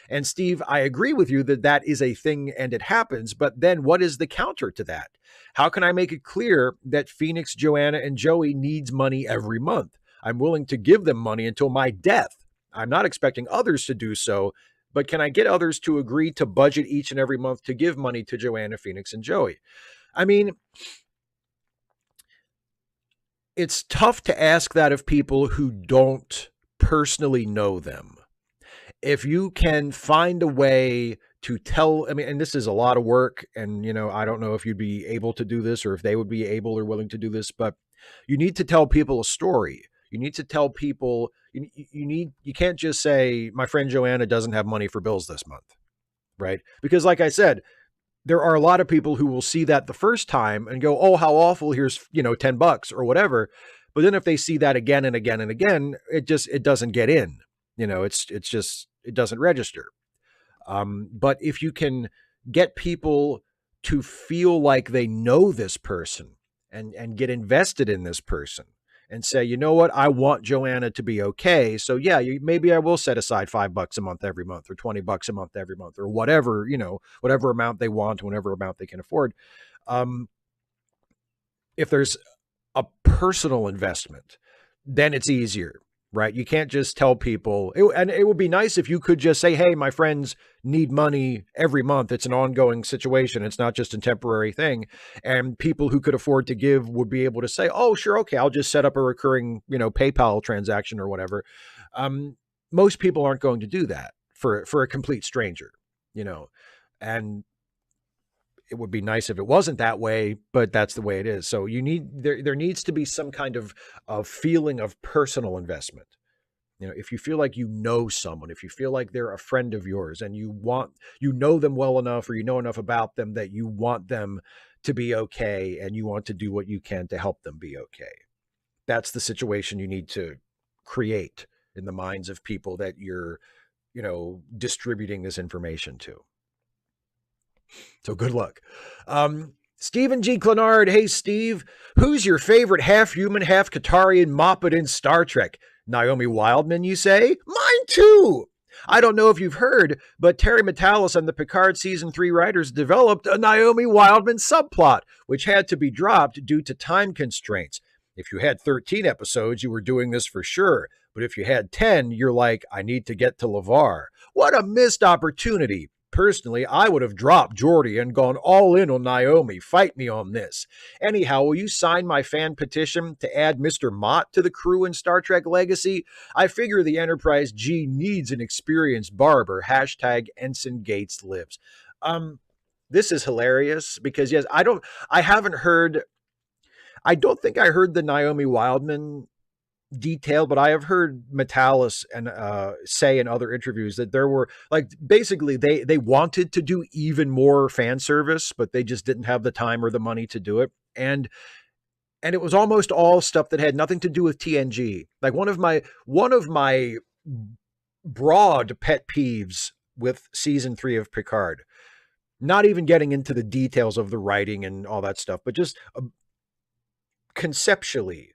And Steve, I agree with you that that is a thing and it happens, but then what is the counter to that? How can I make it clear that Phoenix, Joanna, and Joey needs money every month? I'm willing to give them money until my death. I'm not expecting others to do so, but can I get others to agree to budget each and every month to give money to Joanna, Phoenix, and Joey? I mean, it's tough to ask that of people who don't personally know them. If you can find a way to tell, I mean, and this is a lot of work, and, I don't know if you'd be able to do this or if they would be able or willing to do this, but you need to tell people a story. You need to tell people, you can't just say, my friend Joanna doesn't have money for bills this month, right? Because like I said, there are a lot of people who will see that the first time and go, oh, how awful, here's, $10 or whatever. But then if they see that again and again and again, it doesn't get in. It doesn't register. But if you can get people to feel like they know this person and get invested in this person and say, you know what, I want Joanna to be okay. So yeah, maybe I will set aside $5 a month every month or $20 a month every month or whatever, whatever amount they want, whatever amount they can afford. If there's a personal investment, then it's easier. Right. You can't just tell people, and it would be nice if you could just say, hey, my friends need money every month. It's an ongoing situation. It's not just a temporary thing. And people who could afford to give would be able to say, oh, sure. OK, I'll just set up a recurring, PayPal transaction or whatever. Most people aren't going to do that for a complete stranger, and it would be nice if it wasn't that way, but that's the way it is. So there needs to be some kind of feeling of personal investment. If you feel like someone, if you feel like they're a friend of yours and you know them well enough or you know enough about them that you want them to be okay and you want to do what you can to help them be okay. That's the situation you need to create in the minds of people that you're, distributing this information to. So good luck. Stephen G. Clenard. Hey, Steve, who's your favorite half-human, half-Qatarian moppet in Star Trek? Naomi Wildman, you say? Mine too. I don't know if you've heard, but Terry Matalas and the Picard Season 3 writers developed a Naomi Wildman subplot, which had to be dropped due to time constraints. If you had 13 episodes, you were doing this for sure. But if you had 10, you're like, I need to get to LeVar. What a missed opportunity. Personally, I would have dropped Geordi and gone all in on Naomi. Fight me on this. Anyhow, will you sign my fan petition to add Mr. Mott to the crew in Star Trek Legacy? I figure the Enterprise G needs an experienced barber. Hashtag Ensign Gates lives. This is hilarious because, yes, I don't think I heard the Naomi Wildman detail, but I have heard Matalas and say in other interviews that there were basically they wanted to do even more fan service, but they just didn't have the time or the money to do it. And it was almost all stuff that had nothing to do with TNG. Like one of my broad pet peeves with season 3 of Picard, not even getting into the details of the writing and all that stuff, but just conceptually,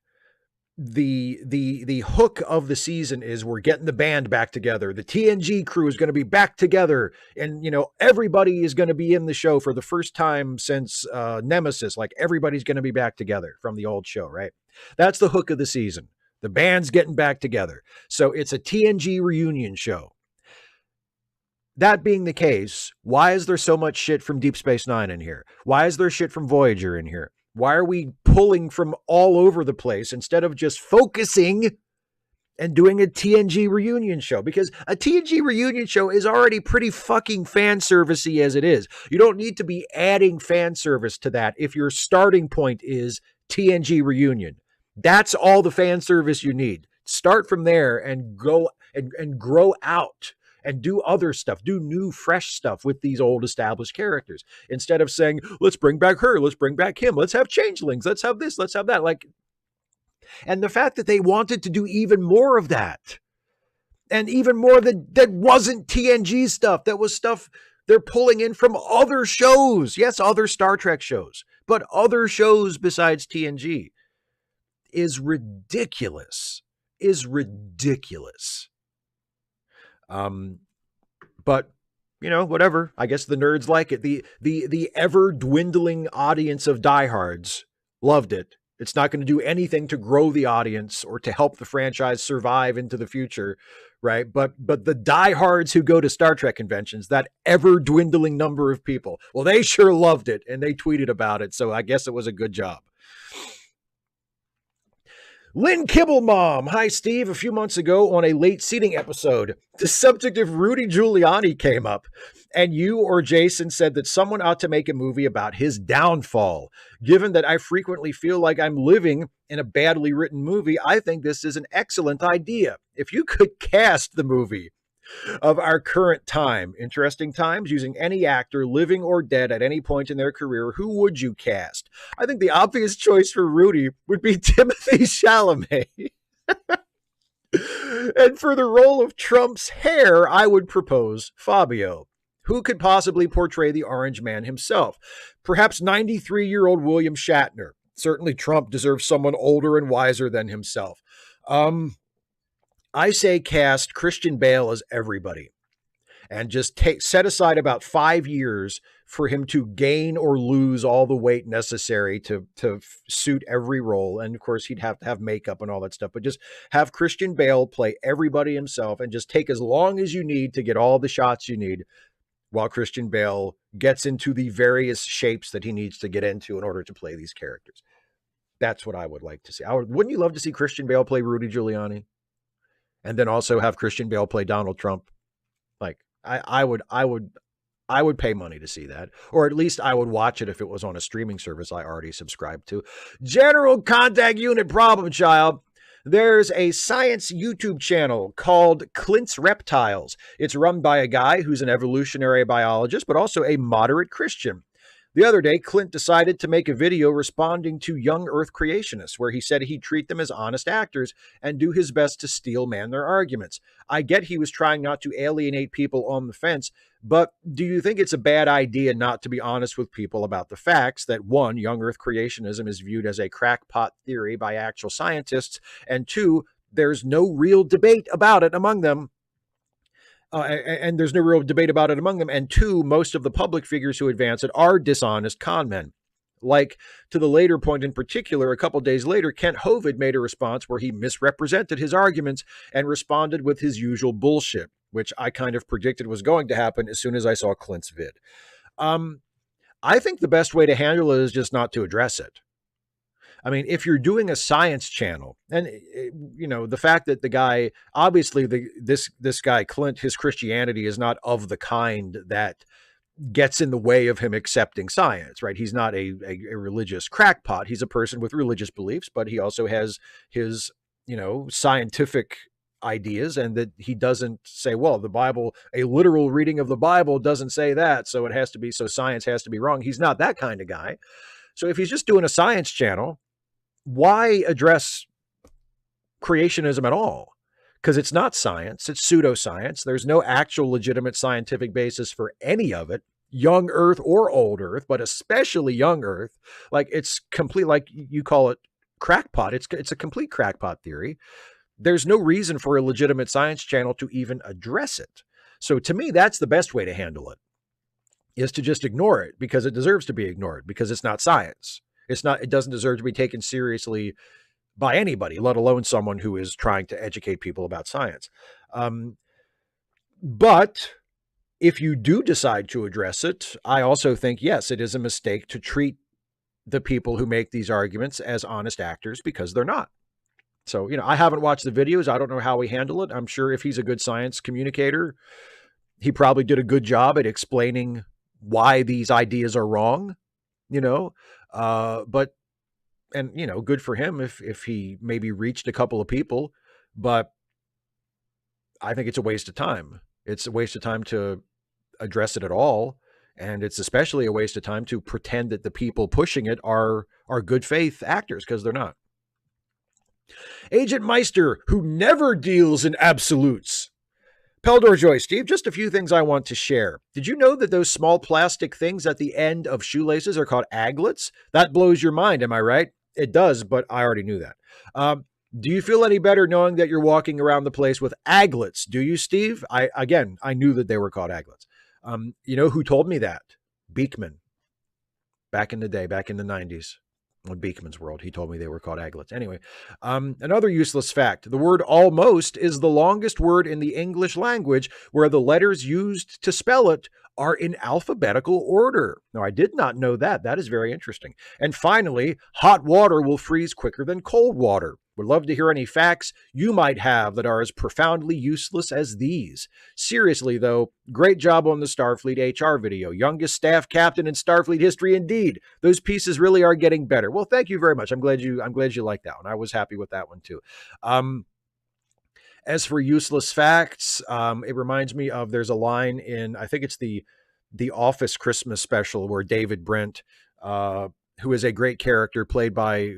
the hook of the season is we're getting the band back together. The TNG crew is going to be back together, and everybody is going to be in the show for the first time since Nemesis. Like everybody's going to be back together from the old show, right? That's the hook of the season. The band's getting back together. So it's a TNG reunion show. That being the case, why is there so much shit from Deep Space Nine in here? Why is there shit from Voyager in here? Why are we pulling from all over the place instead of just focusing and doing a TNG reunion show? Because a TNG reunion show is already pretty fucking fan servicey as it is. You don't need to be adding fan service to that if your starting point is TNG reunion. That's all the fan service you need. Start from there and go and grow out and do other stuff, do new, fresh stuff with these old established characters instead of saying, let's bring back her, let's bring back him, let's have changelings, let's have this, let's have that. Like, and the fact that they wanted to do even more of that, and even more that wasn't TNG stuff, that was stuff they're pulling in from other shows. Yes, other Star Trek shows, but other shows besides TNG, is ridiculous. Is ridiculous. But whatever. I guess the nerds like it. The ever dwindling audience of diehards loved it. It's not going to do anything to grow the audience or to help the franchise survive into the future, right? But the diehards who go to Star Trek conventions, that ever dwindling number of people, well, they sure loved it and they tweeted about it. So I guess it was a good job. Lynn Kibblemom. Hi, Steve. A few months ago on a late seating episode, the subject of Rudy Giuliani came up, and you or Jason said that someone ought to make a movie about his downfall. Given that I frequently feel like I'm living in a badly written movie, I think this is an excellent idea. If you could cast the movie of our current time, interesting times, using any actor, living or dead, at any point in their career, who would you cast? I think the obvious choice for Rudy would be Timothée Chalamet. And for the role of Trump's hair, I would propose Fabio. Who could possibly portray the Orange Man himself? Perhaps 93-year-old William Shatner. Certainly Trump deserves someone older and wiser than himself. I say cast Christian Bale as everybody and just set aside about 5 years for him to gain or lose all the weight necessary to suit every role. And of course, he'd have to have makeup and all that stuff, but just have Christian Bale play everybody himself and just take as long as you need to get all the shots you need while Christian Bale gets into the various shapes that he needs to get into in order to play these characters. That's what I would like to see. Wouldn't you love to see Christian Bale play Rudy Giuliani? And then also have Christian Bale play Donald Trump? Like, I would pay money to see that, or at least I would watch it if it was on a streaming service I already subscribed to. General Contact Unit Problem Child. There's a science YouTube channel called Clint's Reptiles. It's run by a guy who's an evolutionary biologist, but also a moderate Christian. The other day, Clint decided to make a video responding to young Earth creationists, where he said he'd treat them as honest actors and do his best to steel man their arguments. I get he was trying not to alienate people on the fence, but do you think it's a bad idea not to be honest with people about the facts that, one, young Earth creationism is viewed as a crackpot theory by actual scientists, and two, there's no real debate about it among them? And there's no real debate about it among them. And two, most of the public figures who advance it are dishonest con men. Like, to the later point in particular, a couple days later, Kent Hovind made a response where he misrepresented his arguments and responded with his usual bullshit, which I kind of predicted was going to happen as soon as I saw Clint's vid. I think the best way to handle it is just not to address it. I mean, if you're doing a science channel, and the fact that the guy, obviously this guy Clint, his Christianity is not of the kind that gets in the way of him accepting science, right? He's not a religious crackpot. He's a person with religious beliefs, but he also has his, scientific ideas, and that he doesn't say, well, the Bible, a literal reading of the Bible doesn't say that, so science has to be wrong. He's not that kind of guy. So if he's just doing a science channel, why address creationism at all? Because it's not science, it's pseudoscience. There's no actual legitimate scientific basis for any of it, young Earth or old Earth, but especially young Earth. Like, it's complete, like you call it crackpot. It's a complete crackpot theory. There's no reason for a legitimate science channel to even address it. So to me, that's the best way to handle it, is to just ignore it, because it deserves to be ignored, because it's not science. It doesn't deserve to be taken seriously by anybody, let alone someone who is trying to educate people about science. But if you do decide to address it, I also think, yes, it is a mistake to treat the people who make these arguments as honest actors, because they're not. So, I haven't watched the videos. I don't know how we handle it. I'm sure if he's a good science communicator, he probably did a good job at explaining why these ideas are wrong, but good for him if he maybe reached a couple of people, but I think it's a waste of time. It's a waste of time to address it at all. And it's especially a waste of time to pretend that the people pushing it are good faith actors, because they're not. Agent Meister, who never deals in absolutes. Peldor Joy, Steve, just a few things I want to share. Did you know that those small plastic things at the end of shoelaces are called aglets? That blows your mind, am I right? It does, but I already knew that. Do you feel any better knowing that you're walking around the place with aglets? Do you, Steve? I knew that they were called aglets. You know who told me that? Beekman. Back in the day, back in the 90s. On Beekman's world, he told me they were called aglets. Anyway, another useless fact. The word almost is the longest word in the English language, where the letters used to spell it are in alphabetical order. Now, I did not know that. That is very interesting. And finally, hot water will freeze quicker than cold water. Would love to hear any facts you might have that are as profoundly useless as these. Seriously, though, great job on the Starfleet HR video. Youngest staff captain in Starfleet history indeed. Those pieces really are getting better. Well, thank you very much. I'm glad you liked that one. I was happy with that one too. As for useless facts, it reminds me of, there's a line in, I think it's the Office Christmas special, where David Brent, who is a great character played by,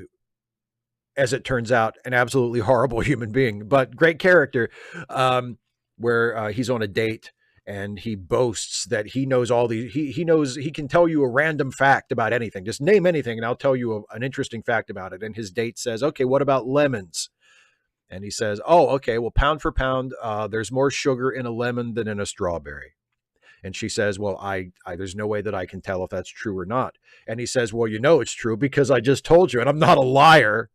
as it turns out, an absolutely horrible human being, but great character, where he's on a date and he boasts that he knows all these, he knows, he can tell you a random fact about anything. Just name anything and I'll tell you an interesting fact about it. And his date says, okay, what about lemons? And he says, oh, okay, well, pound for pound, there's more sugar in a lemon than in a strawberry. And she says, well, I there's no way that I can tell if that's true or not. And he says, well, you know it's true because I just told you, and I'm not a liar.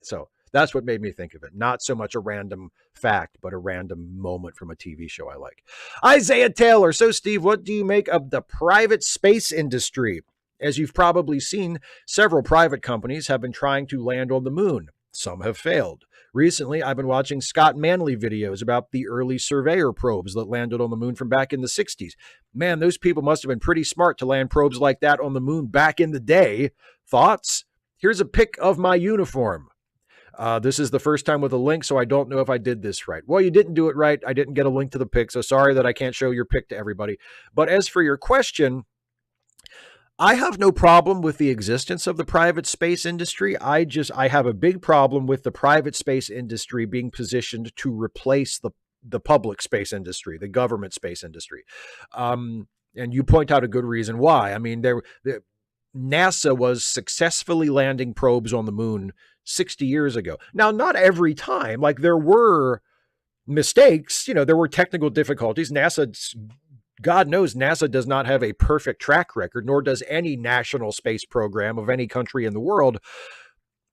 So that's what made me think of it. Not so much a random fact, but a random moment from a TV show I like. Isaiah Taylor. So, Steve, what do you make of the private space industry? As you've probably seen, several private companies have been trying to land on the moon. Some have failed. Recently, I've been watching Scott Manley videos about the early Surveyor probes that landed on the moon from back in the 60s. Man, those people must have been pretty smart to land probes like that on the moon back in the day. Thoughts? Here's a pic of my uniform. This is the first time with a link, so I don't know if I did this right. Well, you didn't do it right. I didn't get a link to the pic, so sorry that I can't show your pic to everybody. But as for your question, I have no problem with the existence of the private space industry. I have a big problem with the private space industry being positioned to replace the public space industry, the government space industry. And you point out a good reason why. I mean, NASA was successfully landing probes on the moon 60 years ago. Now, not every time. Like, there were mistakes, there were technical difficulties. God knows NASA does not have a perfect track record, nor does any national space program of any country in the world.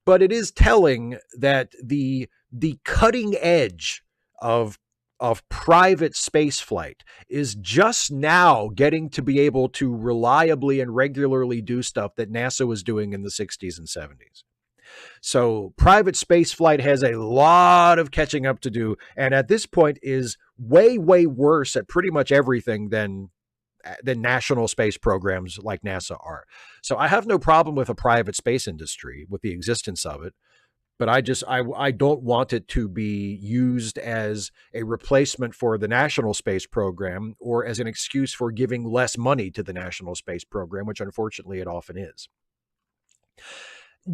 But it is telling that the cutting edge of private space flight is just now getting to be able to reliably and regularly do stuff that NASA was doing in the 60s and 70s. So private space flight has a lot of catching up to do, and at this point is way, way worse at pretty much everything than national space programs like NASA are. So I have no problem with a private space industry, with the existence of it, but I don't want it to be used as a replacement for the national space program or as an excuse for giving less money to the national space program, which unfortunately it often is.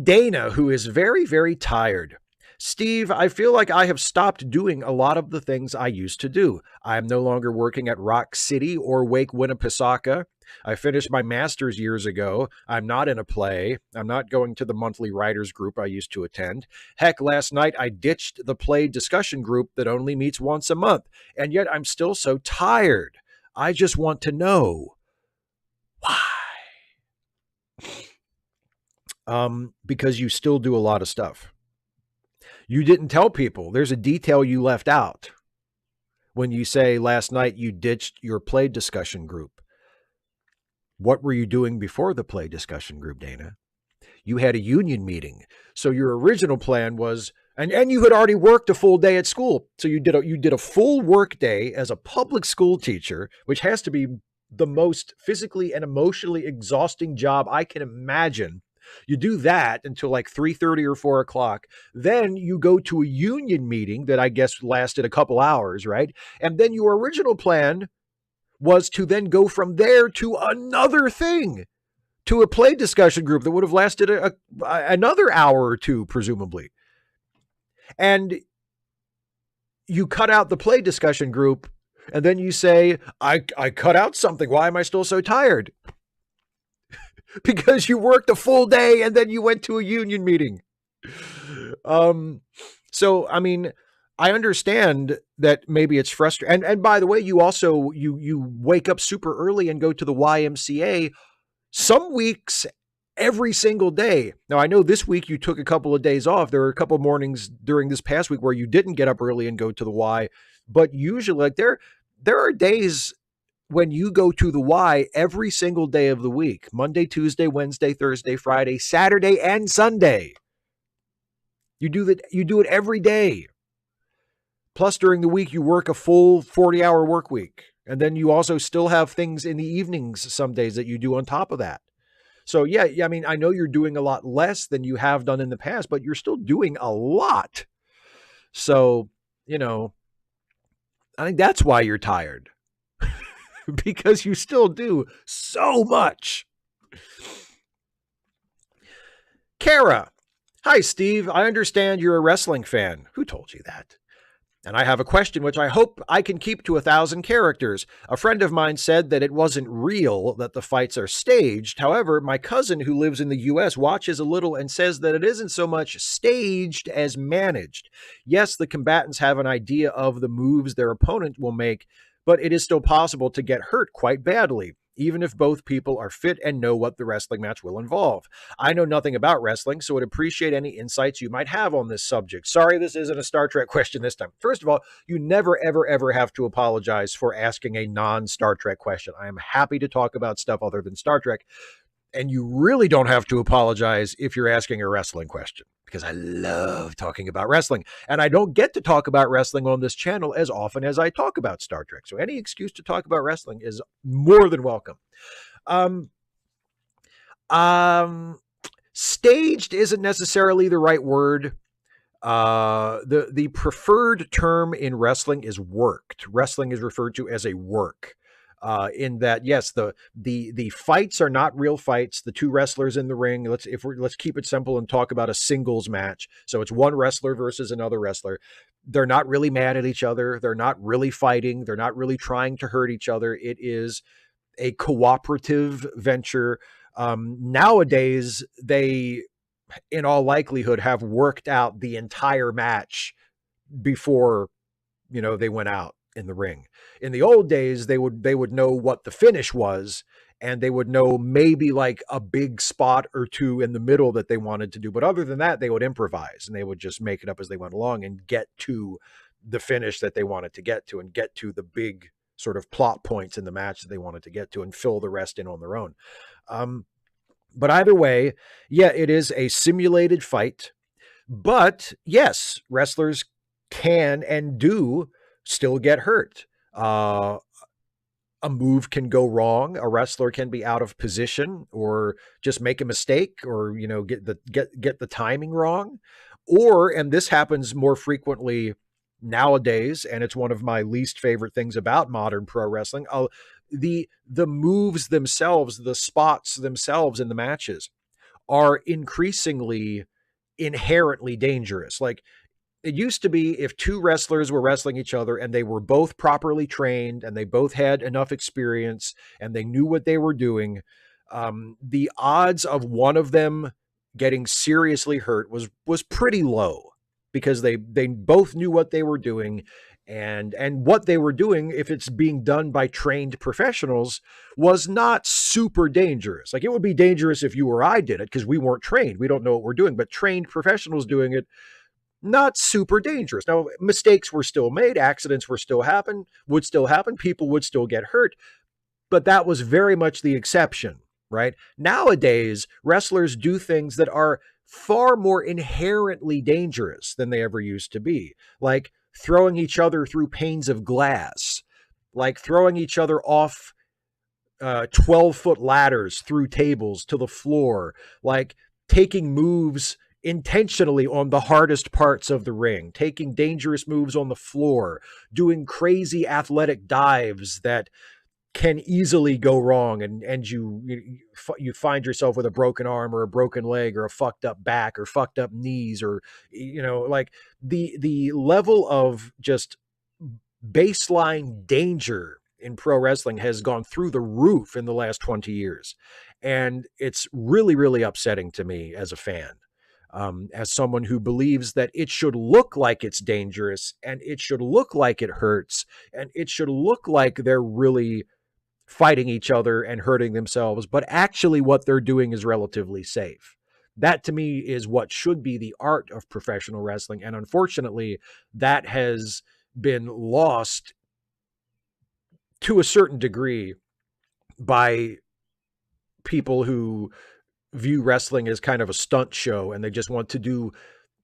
Dana, who is very, very tired. Steve, I feel like I have stopped doing a lot of the things I used to do. I am no longer working at Rock City or Wake Winnipesaukee. I finished my master's years ago. I'm not in a play. I'm not going to the monthly writers group I used to attend. Heck, last night I ditched the play discussion group that only meets once a month. And yet I'm still so tired. I just want to know why. Because you still do a lot of stuff. You didn't tell people. There's a detail you left out when you say last night you ditched your play discussion group. What were you doing before the play discussion group, Dana? You had a union meeting. So your original plan was, and you had already worked a full day at school. So you did a full work day as a public school teacher, which has to be the most physically and emotionally exhausting job I can imagine. You do that until like 3:30 or 4 o'clock. Then you go to a union meeting that I guess lasted a couple hours, right? And then your original plan was to then go from there to another thing, to a play discussion group that would have lasted another hour or two, presumably. And you cut out the play discussion group, and then you say, I cut out something. Why am I still so tired? Because you worked a full day and then you went to a union meeting. So, I mean, I understand that maybe it's frustrating. And by the way, you also, you wake up super early and go to the YMCA some weeks every single day. Now, I know this week you took a couple of days off. There were a couple of mornings during this past week where you didn't get up early and go to the Y, but usually like there are days when you go to the Y every single day of the week, Monday, Tuesday, Wednesday, Thursday, Friday, Saturday, and Sunday. You do it every day. Plus, during the week, you work a full 40-hour work week. And then you also still have things in the evenings some days that you do on top of that. So, yeah, I mean, I know you're doing a lot less than you have done in the past, but you're still doing a lot. So, you know, I think that's why you're tired. Because you still do so much. Kara. Hi, Steve. I understand you're a wrestling fan. Who told you that? And I have a question which I hope I can keep to 1,000 characters. A friend of mine said that it wasn't real, that the fights are staged. However, my cousin who lives in the US watches a little and says that it isn't so much staged as managed. Yes, the combatants have an idea of the moves their opponent will make, but it is still possible to get hurt quite badly, even if both people are fit and know what the wrestling match will involve. I know nothing about wrestling, so would appreciate any insights you might have on this subject. Sorry, this isn't a Star Trek question this time. First of all, you never, ever, ever have to apologize for asking a non-Star Trek question. I am happy to talk about stuff other than Star Trek, and you really don't have to apologize if you're asking a wrestling question, because I love talking about wrestling, and I don't get to talk about wrestling on this channel as often as I talk about Star Trek. So any excuse to talk about wrestling is more than welcome. Staged isn't necessarily the right word. The preferred term in wrestling is worked. Wrestling is referred to as a work. In that, yes, the fights are not real fights. The two wrestlers in the ring. Let's keep it simple and talk about a singles match. So it's one wrestler versus another wrestler. They're not really mad at each other. They're not really fighting. They're not really trying to hurt each other. It is a cooperative venture. Nowadays, they, in all likelihood, have worked out the entire match before, they went out in the ring. In the old days, they would know what the finish was, and they would know maybe like a big spot or two in the middle that they wanted to do. But other than that, they would improvise, and they would just make it up as they went along and get to the finish that they wanted to get to, and get to the big sort of plot points in the match that they wanted to get to, and fill the rest in on their own. But either way, yeah, it is a simulated fight. But yes, wrestlers can and do still get hurt. A move can go wrong. A wrestler can be out of position, or just make a mistake, or get the timing wrong. Or, and this happens more frequently nowadays, and it's one of my least favorite things about modern pro wrestling, the moves themselves, the spots themselves in the matches are increasingly inherently dangerous. Like, it used to be, if two wrestlers were wrestling each other and they were both properly trained and they both had enough experience and they knew what they were doing, the odds of one of them getting seriously hurt was pretty low, because they both knew what they were doing, and what they were doing, if it's being done by trained professionals, was not super dangerous. Like, it would be dangerous if you or I did it, because we weren't trained. We don't know what we're doing, but trained professionals doing it, not super dangerous. Now, mistakes were still made, accidents would still happen, people would still get hurt, but that was very much the exception, right? Nowadays, wrestlers do things that are far more inherently dangerous than they ever used to be, like throwing each other through panes of glass, like throwing each other off 12-foot ladders through tables to the floor, like taking moves intentionally on the hardest parts of the ring, taking dangerous moves on the floor, doing crazy athletic dives that can easily go wrong, and you find yourself with a broken arm or a broken leg or a fucked up back or fucked up knees, or like the level of just baseline danger in pro wrestling has gone through the roof in the last 20 years. And it's really, really upsetting to me as a fan, as someone who believes that it should look like it's dangerous and it should look like it hurts and it should look like they're really fighting each other and hurting themselves, but actually what they're doing is relatively safe. That to me is what should be the art of professional wrestling. And unfortunately, that has been lost to a certain degree by people who view wrestling as kind of a stunt show, and they just want to do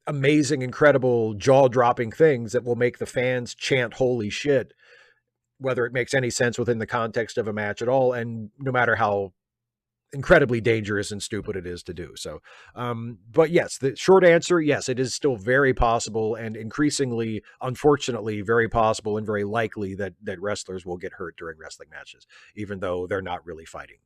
amazing, incredible, jaw-dropping things that will make the fans chant holy shit, whether it makes any sense within the context of a match at all, and no matter how incredibly dangerous and stupid it is to do. So, but yes, the short answer, yes, it is still very possible, and increasingly, unfortunately, very possible and very likely that wrestlers will get hurt during wrestling matches, even though they're not really fighting.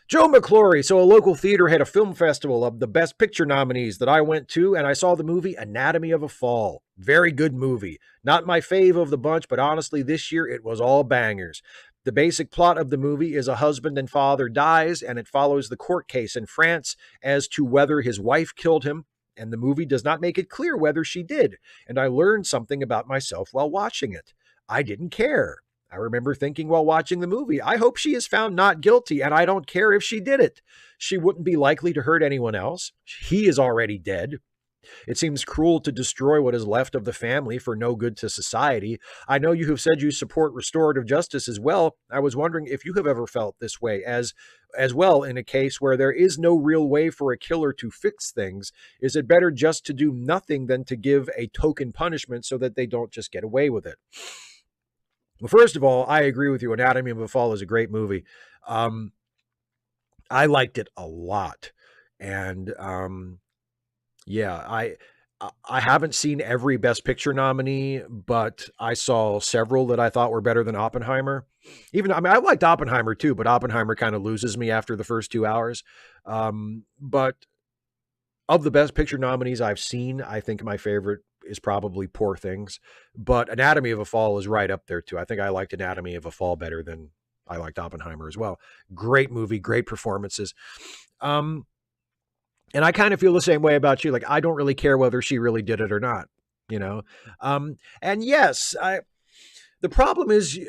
Joe McClory. So a local theater had a film festival of the Best Picture nominees that I went to, and I saw the movie Anatomy of a Fall. Very good movie. Not my fave of the bunch, but honestly, this year it was all bangers. The basic plot of the movie is a husband and father dies, and it follows the court case in France as to whether his wife killed him, and the movie does not make it clear whether she did. And I learned something about myself while watching it. I didn't care. I remember thinking while watching the movie, I hope she is found not guilty, and I don't care if she did it. She wouldn't be likely to hurt anyone else. He is already dead. It seems cruel to destroy what is left of the family for no good to society. I know you have said you support restorative justice as well. I was wondering if you have ever felt this way as well in a case where there is no real way for a killer to fix things. Is it better just to do nothing than to give a token punishment so that they don't just get away with it? Well, first of all, I agree with you. Anatomy of a Fall is a great movie. I liked it a lot. And yeah, I haven't seen every Best Picture nominee, but I saw several that I thought were better than Oppenheimer. I liked Oppenheimer too, but Oppenheimer kind of loses me after the first 2 hours. But of the Best Picture nominees I've seen, I think my favorite is probably Poor Things, but Anatomy of a Fall is right up there too. I think I liked Anatomy of a Fall better than I liked Oppenheimer as well. Great movie, great performances. And I kind of feel the same way about you. Like, I don't really care whether she really did it or not, you know? And yes, the problem is,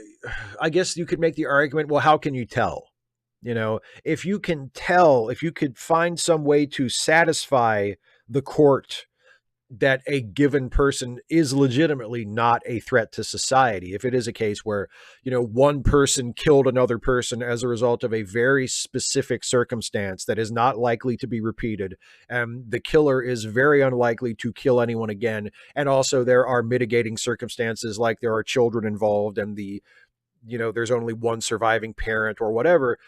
I guess you could make the argument, well, how can you tell? You know, if you can tell, if you could find some way to satisfy the court that a given person is legitimately not a threat to society. If it is a case where, one person killed another person as a result of a very specific circumstance that is not likely to be repeated, and the killer is very unlikely to kill anyone again. And also there are mitigating circumstances, like there are children involved and there's only one surviving parent or whatever.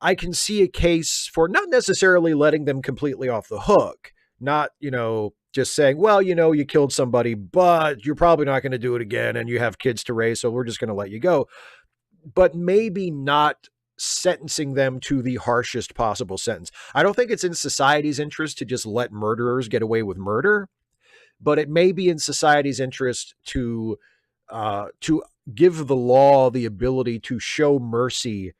I can see a case for not necessarily letting them completely off the hook, not, just saying, well, you killed somebody, but you're probably not going to do it again, and you have kids to raise, so we're just going to let you go. But maybe not sentencing them to the harshest possible sentence. I don't think it's in society's interest to just let murderers get away with murder, but it may be in society's interest to give the law the ability to show mercy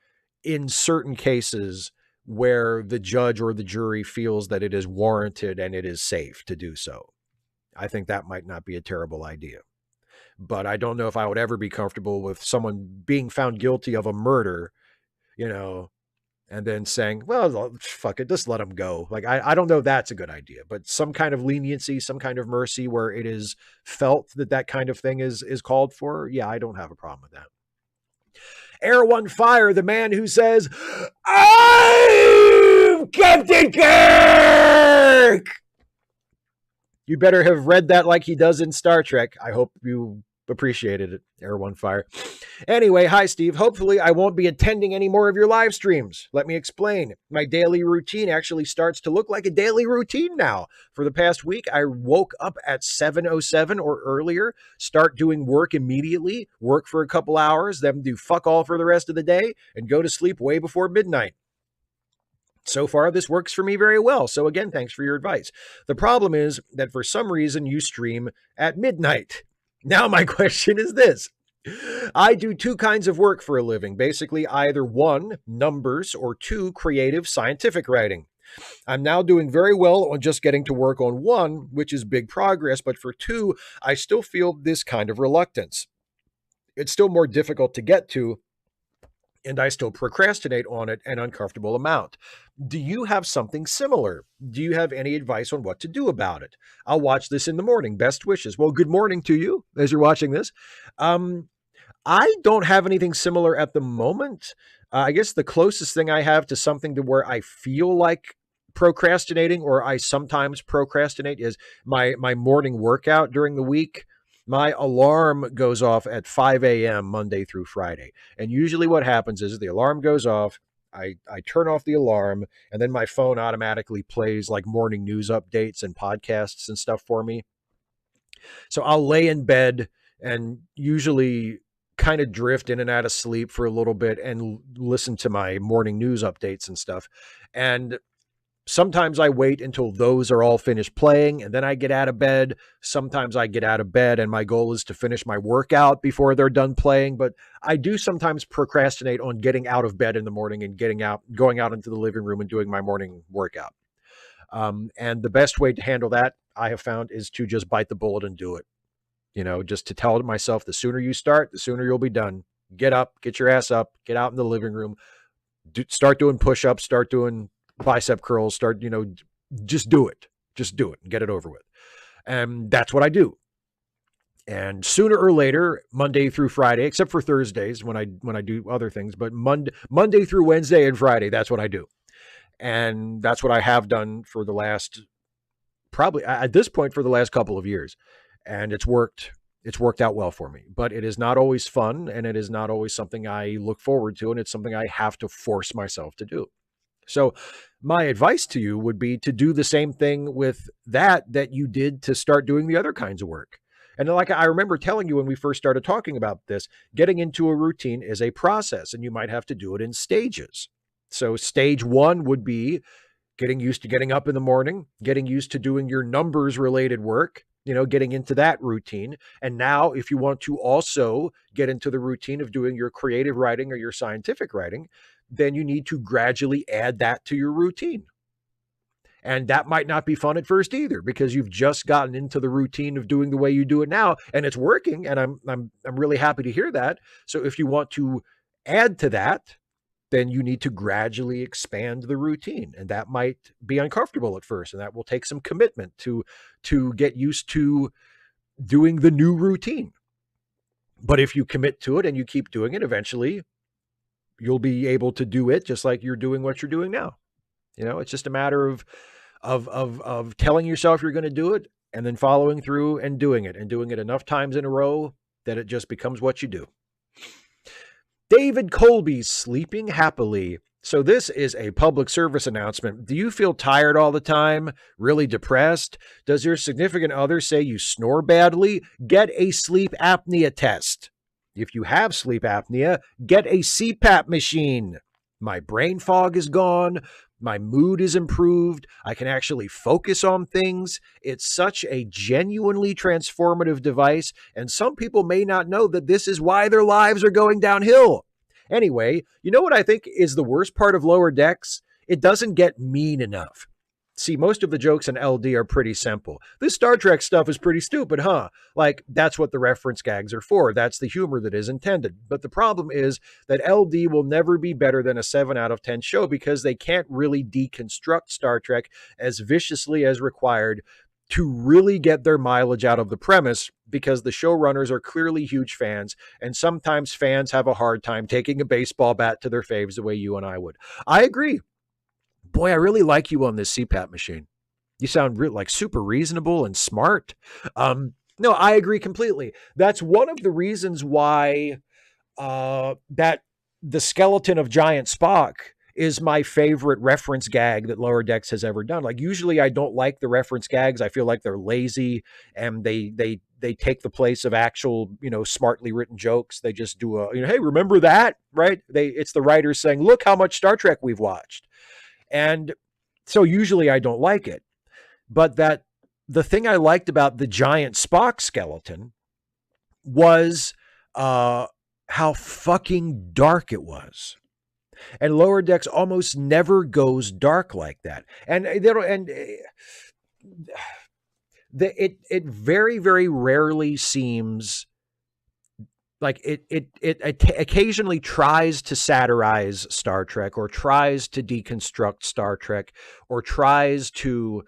in certain cases where the judge or the jury feels that it is warranted and it is safe to do so. I think that might not be a terrible idea. But I don't know if I would ever be comfortable with someone being found guilty of a murder, and then saying, well, fuck it, just let them go. Like, I don't know if that's a good idea, but some kind of leniency, some kind of mercy where it is felt that kind of thing is called for. Yeah, I don't have a problem with that. Air One Fire, the man who says, I'm Captain Kirk! You better have read that like he does in Star Trek. I hope you Appreciated it, Air One Fire. Anyway, hi, Steve. Hopefully, I won't be attending any more of your live streams. Let me explain. My daily routine actually starts to look like a daily routine now. For the past week, I woke up at 7:07 or earlier, start doing work immediately, work for a couple hours, then do fuck all for the rest of the day, and go to sleep way before midnight. So far, this works for me very well. So again, thanks for your advice. The problem is that for some reason you stream at midnight. Now, my question is this. I do two kinds of work for a living. Basically, either one, numbers, or two, creative scientific writing. I'm now doing very well on just getting to work on one, which is big progress, but for two, I still feel this kind of reluctance. It's still more difficult to get to, and I still procrastinate on it an uncomfortable amount. Do you have something similar? Do you have any advice on what to do about it? I'll watch this in the morning. Best wishes. Well, good morning to you as you're watching this. I don't have anything similar at the moment. I guess the closest thing I have to something to where I feel like procrastinating, or I sometimes procrastinate, is my morning workout during the week. My alarm goes off at 5 a.m. Monday through Friday. And usually what happens is the alarm goes off, I turn off the alarm, and then my phone automatically plays like morning news updates and podcasts and stuff for me. So I'll lay in bed and usually kind of drift in and out of sleep for a little bit and listen to my morning news updates and stuff. And sometimes I wait until those are all finished playing and then I get out of bed. Sometimes I get out of bed and my goal is to finish my workout before they're done playing. But I do sometimes procrastinate on getting out of bed in the morning and going out into the living room and doing my morning workout. And the best way to handle that, I have found, is to just bite the bullet and do it. Just to tell myself, the sooner you start, the sooner you'll be done. Get up, get your ass up, get out in the living room, start doing push-ups, start doing bicep curls, just do it and get it over with. And that's what I do. And sooner or later, Monday through Friday, except for Thursdays when I do other things, but Monday through Wednesday and Friday, that's what I do. And that's what I have done for the last, probably at this point, for the last couple of years. And it's worked out well for me, but it is not always fun. And it is not always something I look forward to. And it's something I have to force myself to do. So my advice to you would be to do the same thing with that you did to start doing the other kinds of work. And like I remember telling you when we first started talking about this, getting into a routine is a process and you might have to do it in stages. So stage one would be getting used to getting up in the morning, getting used to doing your numbers related work, getting into that routine. And now if you want to also get into the routine of doing your creative writing or your scientific writing, then you need to gradually add that to your routine. And that might not be fun at first either, because you've just gotten into the routine of doing the way you do it now, and it's working. And I'm really happy to hear that. So if you want to add to that, then you need to gradually expand the routine. And that might be uncomfortable at first. And that will take some commitment to get used to doing the new routine. But if you commit to it and you keep doing it, eventually you'll be able to do it just like you're doing what you're doing now. It's just a matter of telling yourself you're going to do it and then following through and doing it enough times in a row that it just becomes what you do. David Colby's sleeping happily. So this is a public service announcement. Do you feel tired all the time? Really depressed? Does your significant other say you snore badly? Get a sleep apnea test. If you have sleep apnea, get a CPAP machine. My brain fog is gone. My mood is improved. I can actually focus on things. It's such a genuinely transformative device, and some people may not know that this is why their lives are going downhill. Anyway, you know what I think is the worst part of Lower Decks? It doesn't get mean enough. See, most of the jokes in LD are pretty simple. This Star Trek stuff is pretty stupid, huh? Like, that's what the reference gags are for. That's the humor that is intended. But the problem is that LD will never be better than a 7 out of 10 show because they can't really deconstruct Star Trek as viciously as required to really get their mileage out of the premise, because the showrunners are clearly huge fans, and sometimes fans have a hard time taking a baseball bat to their faves the way you and I would. I agree. Boy, I really like you on this CPAP machine. You sound like super reasonable and smart. No, I agree completely. That's one of the reasons why that the skeleton of giant Spock is my favorite reference gag that Lower Decks has ever done. Like usually I don't like the reference gags. I feel like they're lazy and they take the place of actual, smartly written jokes. They just do hey, remember that, right? It's the writers saying, "Look how much Star Trek we've watched." And so usually I don't like it. But the thing I liked about the giant Spock skeleton was how fucking dark it was. And Lower Decks almost never goes dark like that. And they don't, and it very, very rarely seems like it occasionally tries to satirize Star Trek or tries to deconstruct Star Trek or tries to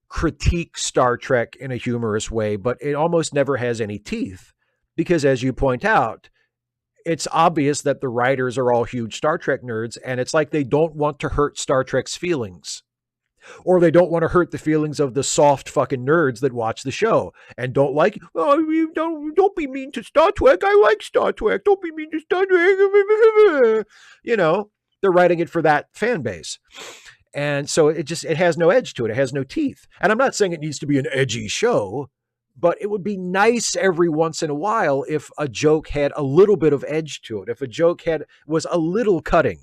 critique Star Trek in a humorous way, but it almost never has any teeth because, as you point out, it's obvious that the writers are all huge Star Trek nerds, and it's like they don't want to hurt Star Trek's feelings. Or they don't want to hurt the feelings of the soft fucking nerds that watch the show and don't like, oh, you don't be mean to Star Trek. I like Star Trek. Don't be mean to Star Trek. They're writing it for that fan base. And so it has no edge to it. It has no teeth. And I'm not saying it needs to be an edgy show, but it would be nice every once in a while if a joke had a little bit of edge to it, if a joke was a little cutting.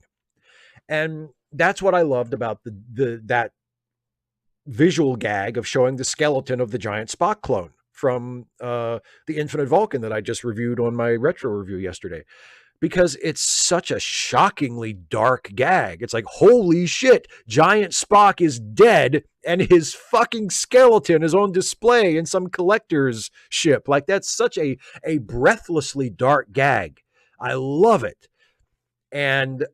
And that's what I loved about that visual gag of showing the skeleton of the giant Spock clone from the Infinite Vulcan that I just reviewed on my retro review yesterday. Because it's such a shockingly dark gag. It's like, holy shit, giant Spock is dead and his fucking skeleton is on display in some collector's ship. Like, that's such a breathlessly dark gag. I love it. And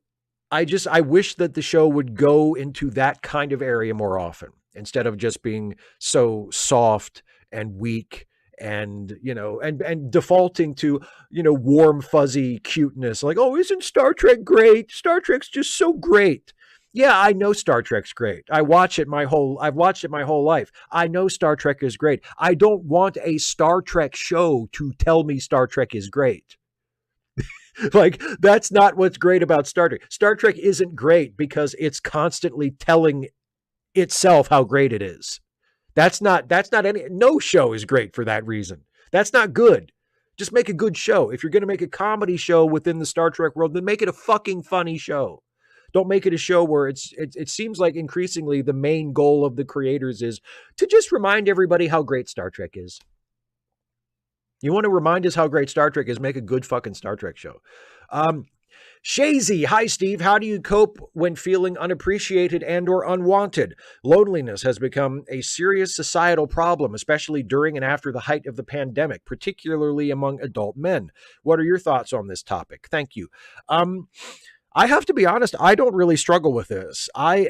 I wish that the show would go into that kind of area more often instead of just being so soft and weak and defaulting to warm fuzzy cuteness, like, oh, isn't Star Trek great? Star Trek's just so great. Yeah, I know Star Trek's great. I've watched it my whole life. I know Star Trek is great. I don't want a Star Trek show to tell me Star Trek is great. Like, that's not what's great about Star Trek. Star Trek isn't great because it's constantly telling itself how great it is. No show is great for that reason. That's not good. Just make a good show. If you're going to make a comedy show within the Star Trek world, then make it a fucking funny show. Don't make it a show where it seems like increasingly the main goal of the creators is to just remind everybody how great Star Trek is. You want to remind us how great Star Trek is, make a good fucking Star Trek show. Shazy, hi Steve, how do you cope when feeling unappreciated and or unwanted? Loneliness has become a serious societal problem, especially during and after the height of the pandemic, particularly among adult men. What are your thoughts on this topic? Thank you. I have to be honest, I don't really struggle with this. I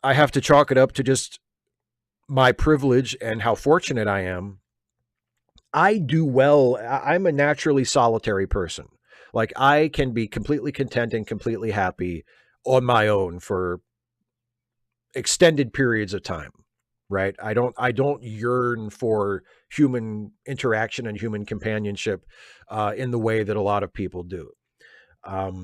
have to chalk it up to just my privilege and how fortunate I am. I do well. I'm a naturally solitary person. Like, I can be completely content and completely happy on my own for extended periods of time, right? I don't yearn for human interaction and human companionship in the way that a lot of people do. I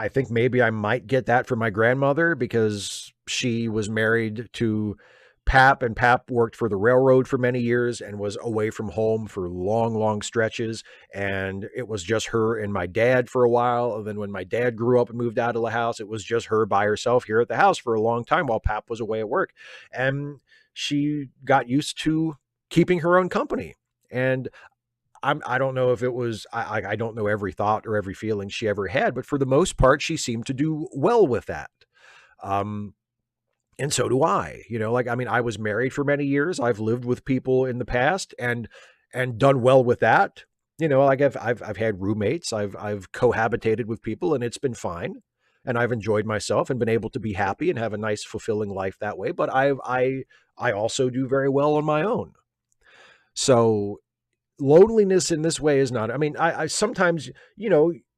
think maybe I might get that from my grandmother because she was married to Pap, and Pap worked for the railroad for many years and was away from home for long, long stretches. And it was just her and my dad for a while. And then when my dad grew up and moved out of the house, it was just her by herself here at the house for a long time while Pap was away at work. And she got used to keeping her own company. And I don't know if it was, I don't know every thought or every feeling she ever had, but for the most part, she seemed to do well with that. And so do I, I was married for many years. I've lived with people in the past and done well with that. I've had roommates, I've cohabitated with people and it's been fine. And I've enjoyed myself and been able to be happy and have a nice, fulfilling life that way. But I also do very well on my own. So loneliness in this way is not, I sometimes,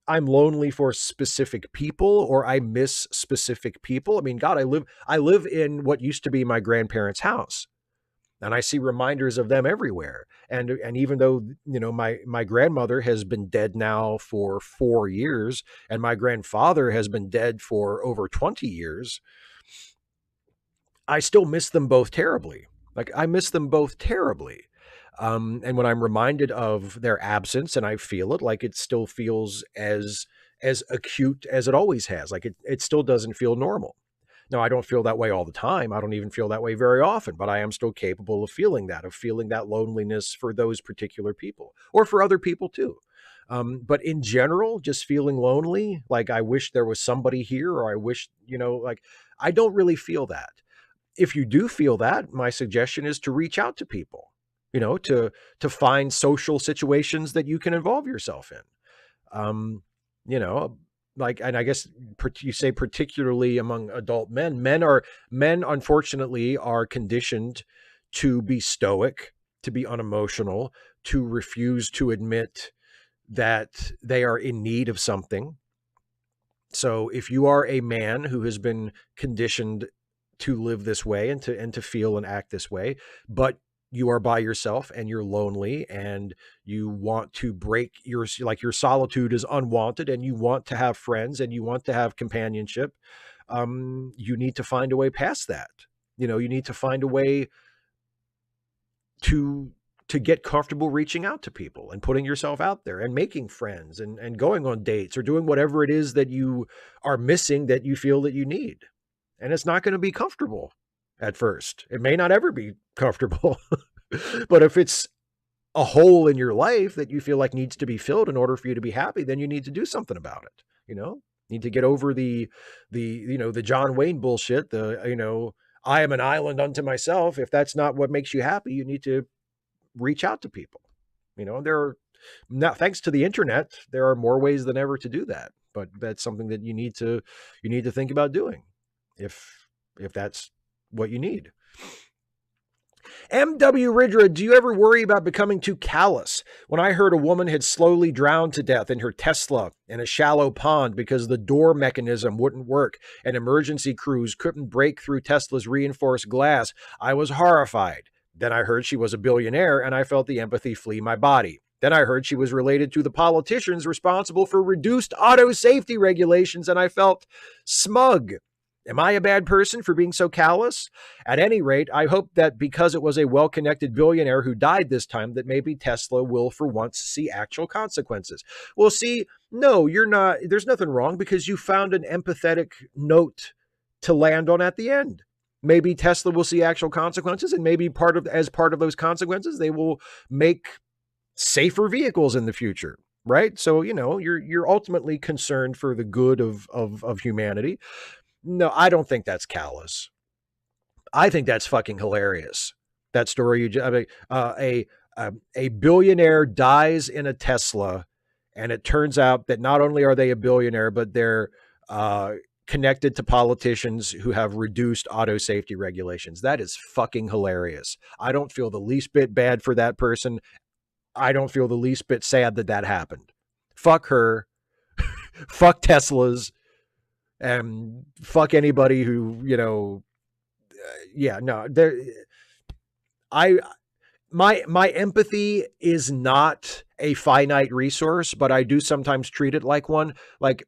I'm lonely for specific people or I miss specific people. I mean, God, I live in what used to be my grandparents' house, and I see reminders of them everywhere. And even though, my grandmother has been dead now for 4 years and my grandfather has been dead for over 20 years, I still miss them both terribly. Like, I miss them both terribly. And when I'm reminded of their absence and I feel it, like, it still feels as acute as it always has. Like, it still doesn't feel normal. No, I don't feel that way all the time. I don't even feel that way very often, but I am still capable of feeling that loneliness for those particular people or for other people too. But in general, just feeling lonely, like I wish there was somebody here, or I wish, like, I don't really feel that. If you do feel that, my suggestion is to reach out to people, to find social situations that you can involve yourself in. Um, you know, like, and I guess you say particularly among adult men, men unfortunately are conditioned to be stoic, to be unemotional, to refuse to admit that they are in need of something. So if you are a man who has been conditioned to live this way and to feel and act this way, but you are by yourself and you're lonely and you want to break your solitude is unwanted and you want to have friends and you want to have companionship, you need to find a way past that. You need to find a way to get comfortable reaching out to people and putting yourself out there and making friends and going on dates or doing whatever it is that you are missing that you feel that you need. And it's not going to be comfortable at first. It may not ever be comfortable. But if it's a hole in your life that you feel like needs to be filled in order for you to be happy, then you need to do something about it. Need to get over the John Wayne bullshit, I am an island unto myself. If that's not what makes you happy, you need to reach out to people. There are now, thanks to the internet, there are more ways than ever to do that. But that's something that you need to think about doing if that's what you need. MW Ridra, do you ever worry about becoming too callous? When I heard a woman had slowly drowned to death in her Tesla in a shallow pond because the door mechanism wouldn't work and emergency crews couldn't break through Tesla's reinforced glass, I was horrified. Then I heard she was a billionaire and I felt the empathy flee my body. Then I heard she was related to the politicians responsible for reduced auto safety regulations and I felt smug. Am I a bad person for being so callous? At any rate, I hope that because it was a well-connected billionaire who died this time, that maybe Tesla will for once see actual consequences. Well, see, no, you're not. There's nothing wrong because you found an empathetic note to land on at the end. Maybe Tesla will see actual consequences, and maybe as part of those consequences, they will make safer vehicles in the future. Right? So, you're ultimately concerned for the good of humanity. No, I don't think that's callous. I think that's fucking hilarious. That story a billionaire dies in a Tesla, and it turns out that not only are they a billionaire, but they're connected to politicians who have reduced auto safety regulations. That is fucking hilarious. I don't feel the least bit bad for that person. I don't feel the least bit sad that happened. Fuck her. Fuck Teslas. And fuck anybody who, my empathy is not a finite resource, but I do sometimes treat it like one. Like,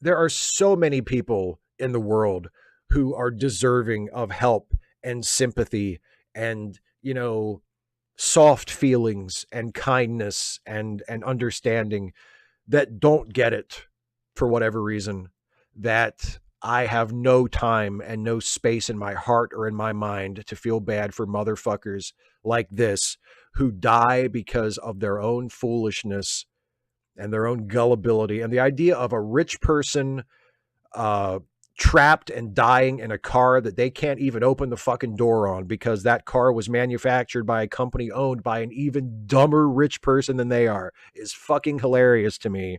there are so many people in the world who are deserving of help and sympathy and, soft feelings and kindness and understanding that don't get it for whatever reason, that I have no time and no space in my heart or in my mind to feel bad for motherfuckers like this who die because of their own foolishness and their own gullibility. And the idea of a rich person trapped and dying in a car that they can't even open the fucking door on because that car was manufactured by a company owned by an even dumber rich person than they are is fucking hilarious to me.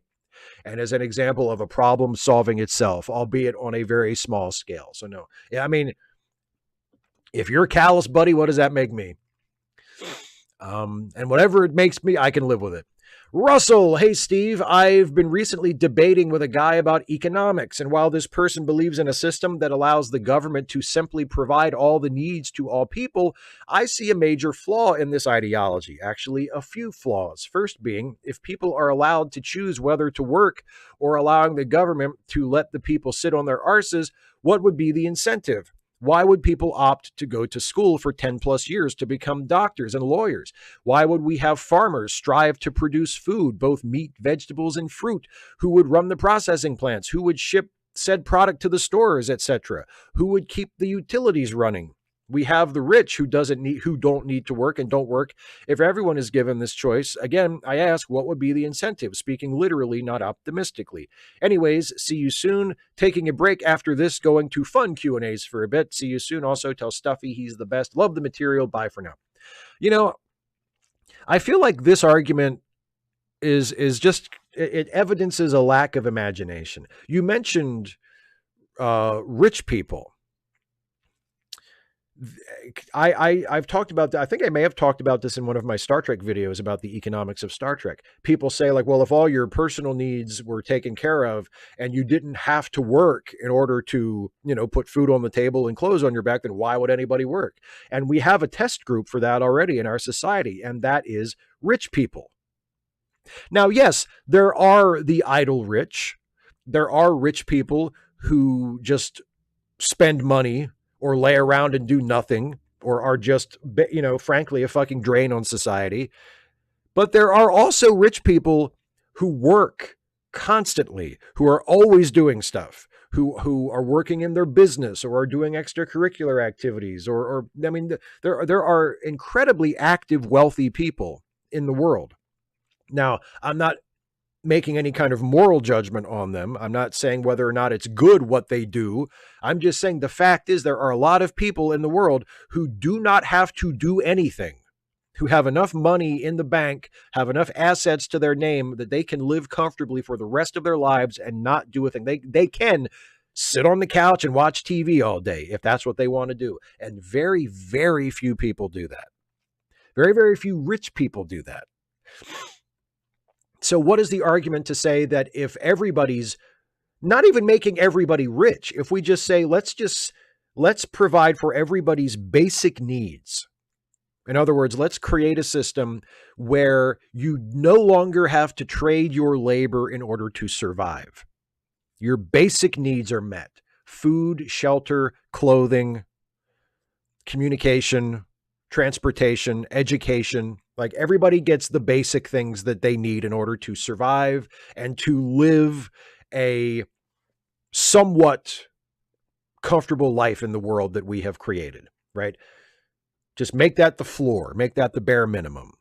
And as an example of a problem solving itself, albeit on a very small scale. So no, yeah, I mean, if you're callous, buddy, what does that make me? And whatever it makes me, I can live with it. Russell, hey Steve, I've been recently debating with a guy about economics, and while this person believes in a system that allows the government to simply provide all the needs to all people, I see a major flaw in this ideology. Actually, a few flaws. First being, if people are allowed to choose whether to work or allowing the government to let the people sit on their arses, what would be the incentive? Why would people opt to go to school for 10 plus years to become doctors and lawyers? Why would we have farmers strive to produce food, both meat, vegetables, and fruit? Who would run the processing plants? Who would ship said product to the stores, etc.? Who would keep the utilities running? We have the rich who don't need to work and don't work. If everyone is given this choice, again, I ask, what would be the incentive? Speaking literally, not optimistically. Anyways, see you soon. Taking a break after this, going to fun Q&As for a bit. See you soon. Also, tell Stuffy he's the best. Love the material. Bye for now. You know, I feel like this argument is just, it evidences a lack of imagination. You mentioned rich people. I've talked about that. I think I may have talked about this in one of my Star Trek videos about the economics of Star Trek. People say, like, well, if all your personal needs were taken care of and you didn't have to work in order to, put food on the table and clothes on your back, then why would anybody work? And we have a test group for that already in our society, and that is rich people. Now, yes, there are the idle rich. There are rich people who just spend money or lay around and do nothing, or are just, frankly, a fucking drain on society. But there are also rich people who work constantly, who are always doing stuff, who are working in their business or are doing extracurricular activities, or there are incredibly active, wealthy people in the world. Now, I'm not making any kind of moral judgment on them. I'm not saying whether or not it's good what they do. I'm just saying the fact is there are a lot of people in the world who do not have to do anything, who have enough money in the bank, have enough assets to their name that they can live comfortably for the rest of their lives and not do a thing. They can sit on the couch and watch TV all day if that's what they want to do. And very, very few people do that. Very, very few rich people do that. So what is the argument to say that if everybody's not even making everybody rich, if we just say, let's provide for everybody's basic needs. In other words, let's create a system where you no longer have to trade your labor in order to survive. Your basic needs are met. Food, shelter, clothing, communication, transportation, education. Like, everybody gets the basic things that they need in order to survive and to live a somewhat comfortable life in the world that we have created, right? Just make that the floor, make that the bare minimum.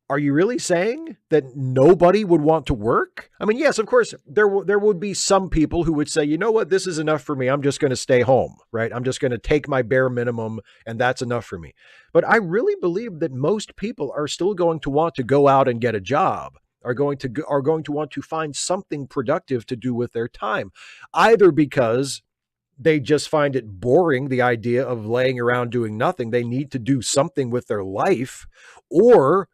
Are you really saying that nobody would want to work? I mean, yes, of course, there would be some people who would say, you know what, this is enough for me. I'm just going to stay home, right? I'm just going to take my bare minimum and that's enough for me. But I really believe that most people are still going to want to go out and get a job, are going to want to find something productive to do with their time, either because they just find it boring, the idea of laying around doing nothing. They need to do something with their life, or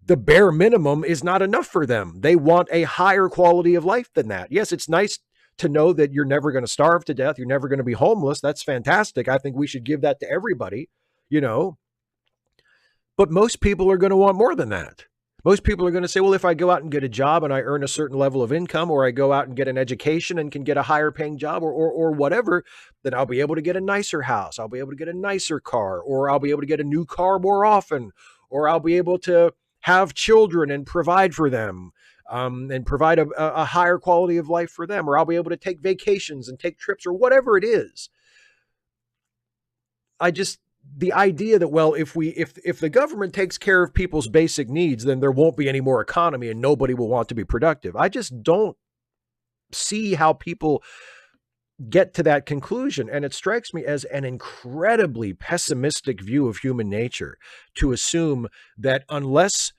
the bare minimum is not enough for them. They want a higher quality of life than that. Yes, it's nice to know that you're never going to starve to death. You're never going to be homeless. That's fantastic. I think we should give that to everybody, But most people are going to want more than that. Most people are going to say, well, if I go out and get a job and I earn a certain level of income, or I go out and get an education and can get a higher paying job, or whatever, then I'll be able to get a nicer house. I'll be able to get a nicer car, or I'll be able to get a new car more often, or I'll be able to have children and provide for them, and provide a higher quality of life for them, or I'll be able to take vacations and take trips, or whatever it is. The idea that, well, if the government takes care of people's basic needs, then there won't be any more economy and nobody will want to be productive. I just don't see how people get to that conclusion. And it strikes me as an incredibly pessimistic view of human nature to assume that unless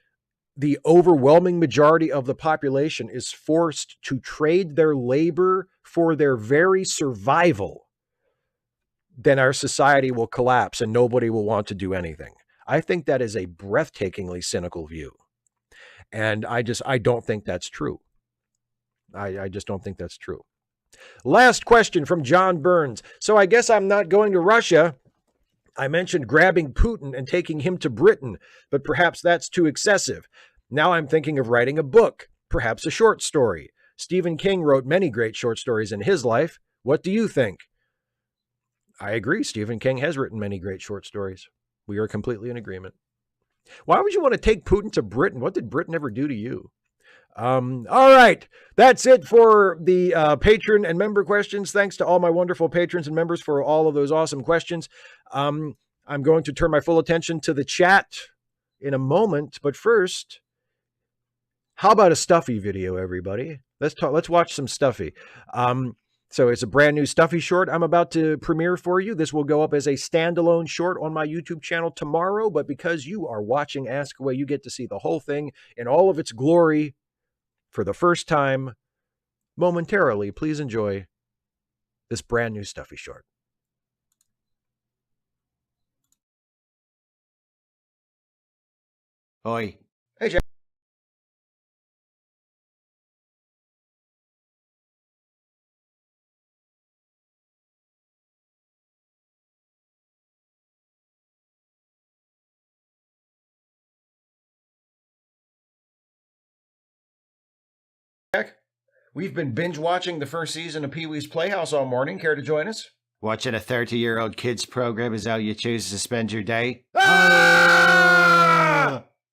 the overwhelming majority of the population is forced to trade their labor for their very survival, then our society will collapse and nobody will want to do anything. I think that is a breathtakingly cynical view. And I don't think that's true. I just don't think that's true. Last question from John Burns. So I guess I'm not going to Russia. I mentioned grabbing Putin and taking him to Britain, but perhaps that's too excessive. Now I'm thinking of writing a book, perhaps a short story. Stephen King wrote many great short stories in his life. What do you think? I agree. Stephen King has written many great short stories. We are completely in agreement. Why would you want to take Putin to Britain? What did Britain ever do to you? All right. That's it for the patron and member questions. Thanks to all my wonderful patrons and members for all of those awesome questions. I'm going to turn my full attention to the chat in a moment. But first, how about a Stuffy video, everybody? Let's watch some Stuffy. So it's a brand new Stuffy short I'm about to premiere for you. This will go up as a standalone short on my YouTube channel tomorrow, but because you are watching Ask Away, you get to see the whole thing in all of its glory for the first time momentarily. Please enjoy this brand new Stuffy short. Oi. Hey, Jack. We've been binge watching the first season of Pee-wee's Playhouse all morning. Care to join us? Watching a 30-year-old kids program is how you choose to spend your day?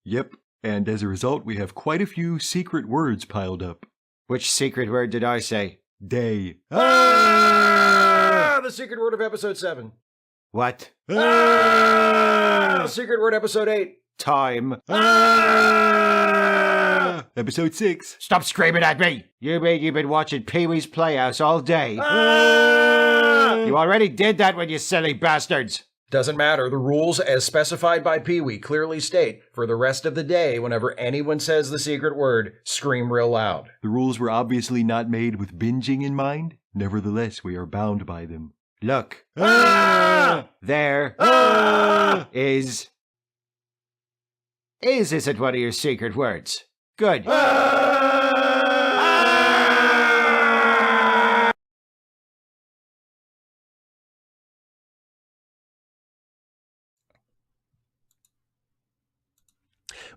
Yep, and as a result, we have quite a few secret words piled up. Which secret word did I say? Day. The secret word of episode 7. What? The secret word episode 8. Time. Episode 6. Stop screaming at me! You mean you've been watching Pee-wee's Playhouse all day? You already did that when you silly bastards! Doesn't matter. The rules as specified by Pee-wee clearly state for the rest of the day, whenever anyone says the secret word, scream real loud. The rules were obviously not made with binging in mind. Nevertheless, we are bound by them. Look. There is... isn't one of your secret words. Good. Was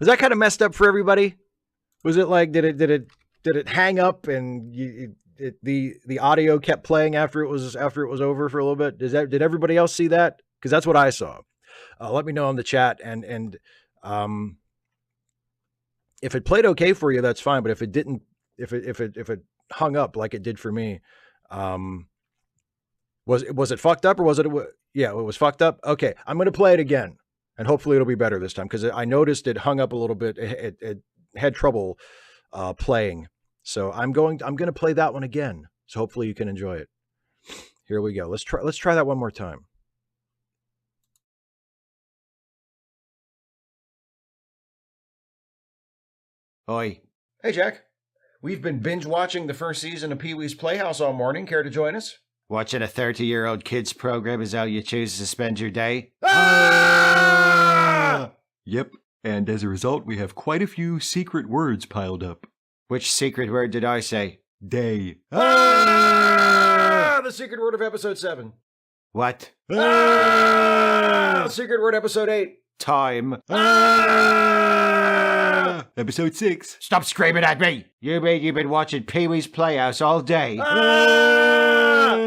that kind of messed up for everybody? Was it like, did it hang up and the audio kept playing after it was over for a little bit? Did everybody else see that? Because that's what I saw. Let me know in the chat, and if it played okay for you, that's fine. But if it didn't, if it hung up like it did for me, was it fucked up, or was it? Yeah, it was fucked up. Okay, I'm going to play it again, and hopefully it'll be better this time, because I noticed it hung up a little bit. It had trouble playing, so I'm going to play that one again. So hopefully you can enjoy it. Here we go. Let's try that one more time. Oi. Hey, Jack. We've been binge watching the first season of Pee-wee's Playhouse all morning. Care to join us? Watching a 30-year-old kids program is how you choose to spend your day? Yep, and as a result, we have quite a few secret words piled up. Which secret word did I say? Day. The secret word of episode 7. What? The secret word episode 8. Time. Episode 6. Stop screaming at me! You mean you've been watching Pee-wee's Playhouse all day? You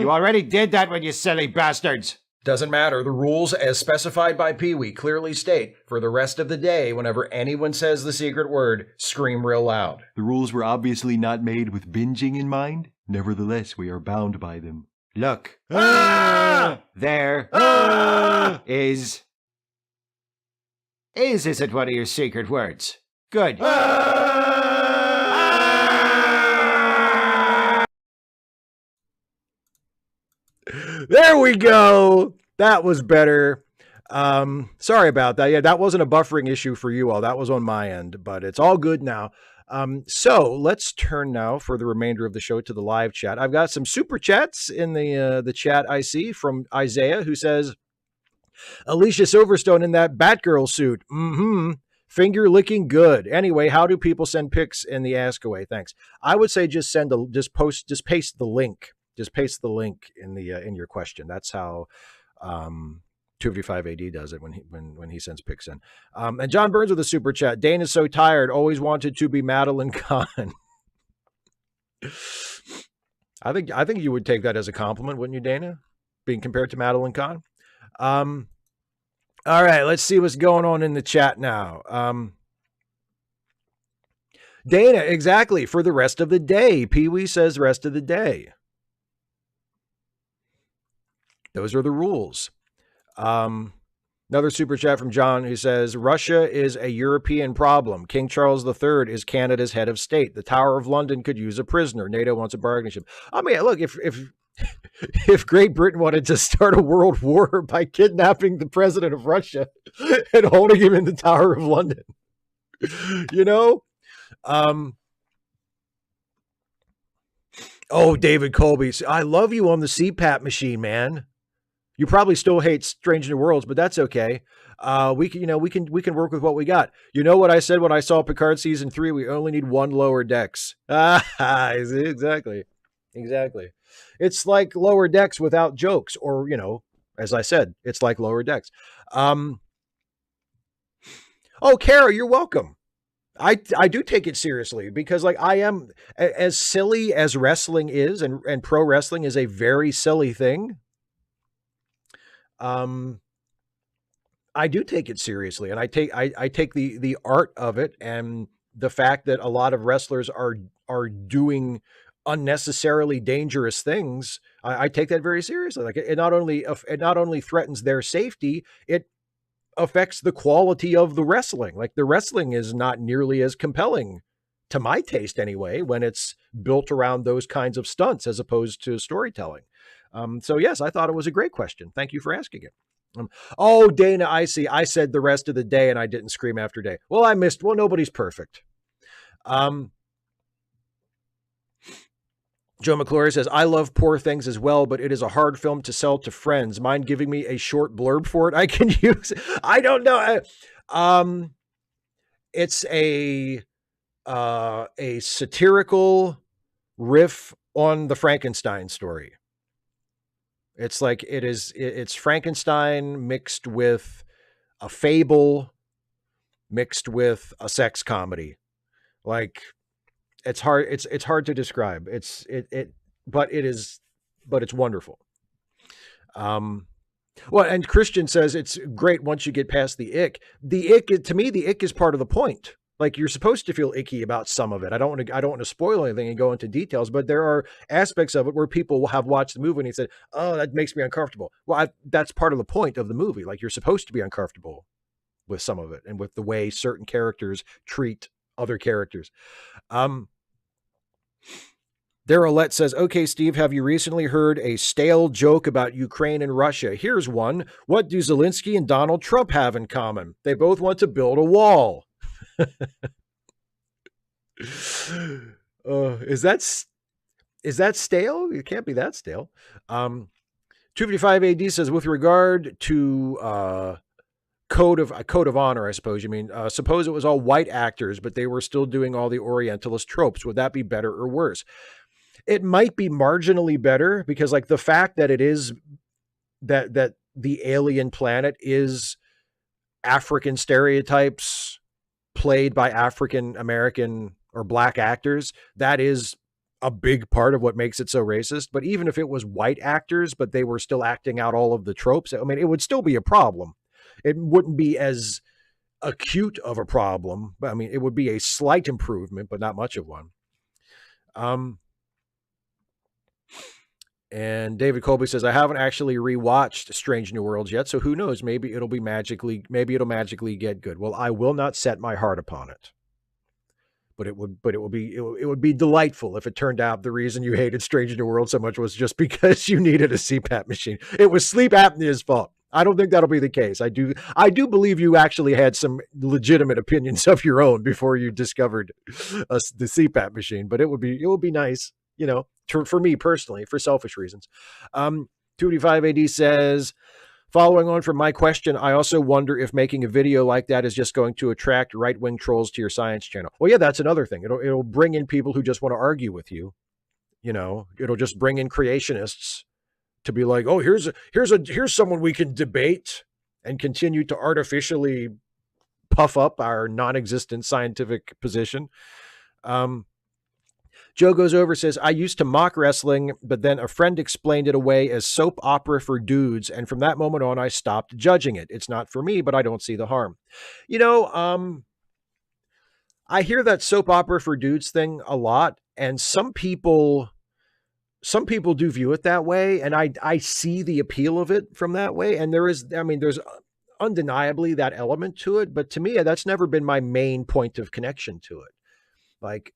already did that when you silly bastards! Doesn't matter. The rules as specified by Pee-wee clearly state for the rest of the day, whenever anyone says the secret word, scream real loud. The rules were obviously not made with binging in mind. Nevertheless, we are bound by them. Look. There is... isn't one of your secret words. Good. There we go. That was better. Sorry about that. Yeah, that wasn't a buffering issue for you all. That was on my end, but it's all good now. So let's turn now for the remainder of the show to the live chat. I've got some super chats in the chat I see from Isaiah, who says, Alicia Silverstone in that Batgirl suit. Finger licking good. Anyway, how do people send pics in the Ask Away? Thanks. I would say just paste the link. Just paste the link in the in your question. That's how 255 AD does it when he sends pics in. And John Burns with a super chat. Dane is so tired. Always wanted to be Madeline Kahn. I think you would take that as a compliment, wouldn't you, Dana? Being compared to Madeline Kahn. All right, let's see what's going on in the chat now. Dana, exactly, for the rest of the day. Pee-wee says rest of the day. Those are the rules. Another super chat from John who says, Russia is a European problem. King Charles III is Canada's head of state. The Tower of London could use a prisoner. NATO wants a bargaining chip. I mean, look, if Great Britain wanted to start a world war by kidnapping the president of Russia and holding him in the Tower of London, you know? Oh, David Colby, I love you on the CPAP machine, man. You probably still hate Strange New Worlds, but that's okay. We can work with what we got. You know what I said when I saw Picard season 3? We only need one lower decks. Exactly. It's like Lower Decks without jokes, or as I said, it's like Lower Decks. Oh, Kara, you're welcome. I do take it seriously because I am as silly as wrestling is, and pro wrestling is a very silly thing. I do take it seriously, and I take the art of it and the fact that a lot of wrestlers are doing unnecessarily dangerous things. I take that very seriously. Like it not only threatens their safety, it affects the quality of the wrestling. Like the wrestling is not nearly as compelling, to my taste anyway, when it's built around those kinds of stunts as opposed to storytelling. So yes, I thought it was a great question. Thank you for asking it. Oh, Dana, I see. I said the rest of the day and I didn't scream after day. Well, nobody's perfect. Joe McClory says, I love Poor Things as well, but it is a hard film to sell to friends. Mind giving me a short blurb for it? I can use it. I don't know. It's a satirical riff on the Frankenstein story. It's like it's Frankenstein mixed with a fable, mixed with a sex comedy. Like it's hard to describe. But it's wonderful. Well, and Christian says it's great once you get past the ick. To me, the ick is part of the point. Like you're supposed to feel icky about some of it. I don't want to spoil anything and go into details, but there are aspects of it where people will have watched the movie and he said, "Oh, that makes me uncomfortable." Well, that's part of the point of the movie. Like you're supposed to be uncomfortable with some of it and with the way certain characters treat other characters. Darylette says, okay, Steve, have you recently heard a stale joke about Ukraine and Russia? Here's one. What do Zelensky and Donald Trump have in common? They both want to build a wall. Is that stale? It can't be that stale. 255 AD says, with regard to code of honor, I suppose you mean. Suppose it was all white actors, but they were still doing all the Orientalist tropes. Would that be better or worse? It might be marginally better because, like, the fact that it is that the alien planet is African stereotypes played by African American or black actors, that is a big part of what makes it so racist. But even if it was white actors, but they were still acting out all of the tropes, I mean, it would still be a problem. It wouldn't be as acute of a problem, but I mean, it would be a slight improvement, but not much of one. And David Colby says, I haven't actually rewatched Strange New Worlds yet, so who knows? Maybe it'll magically get good. Well, I will not set my heart upon it. But it would be delightful if it turned out the reason you hated Strange New Worlds so much was just because you needed a CPAP machine. It was sleep apnea's fault. I don't think that'll be the case. I do believe you actually had some legitimate opinions of your own before you discovered the CPAP machine. But it would be nice, for me personally, for selfish reasons. 285 AD says, Following on from my question, I also wonder if making a video like that is just going to attract right-wing trolls to your science channel. Well, yeah, that's another thing. It'll bring in people who just want to argue with you. You know, it'll just bring in creationists to be like, oh, here's someone we can debate and continue to artificially puff up our non-existent scientific position. Joe Goes Over says, I used to mock wrestling, but then a friend explained it away as soap opera for dudes. And from that moment on, I stopped judging it. It's not for me, but I don't see the harm. You know, I hear that soap opera for dudes thing a lot. And some people do view it that way. And I see the appeal of it from that way. And there's undeniably that element to it. But to me, that's never been my main point of connection to it. Like,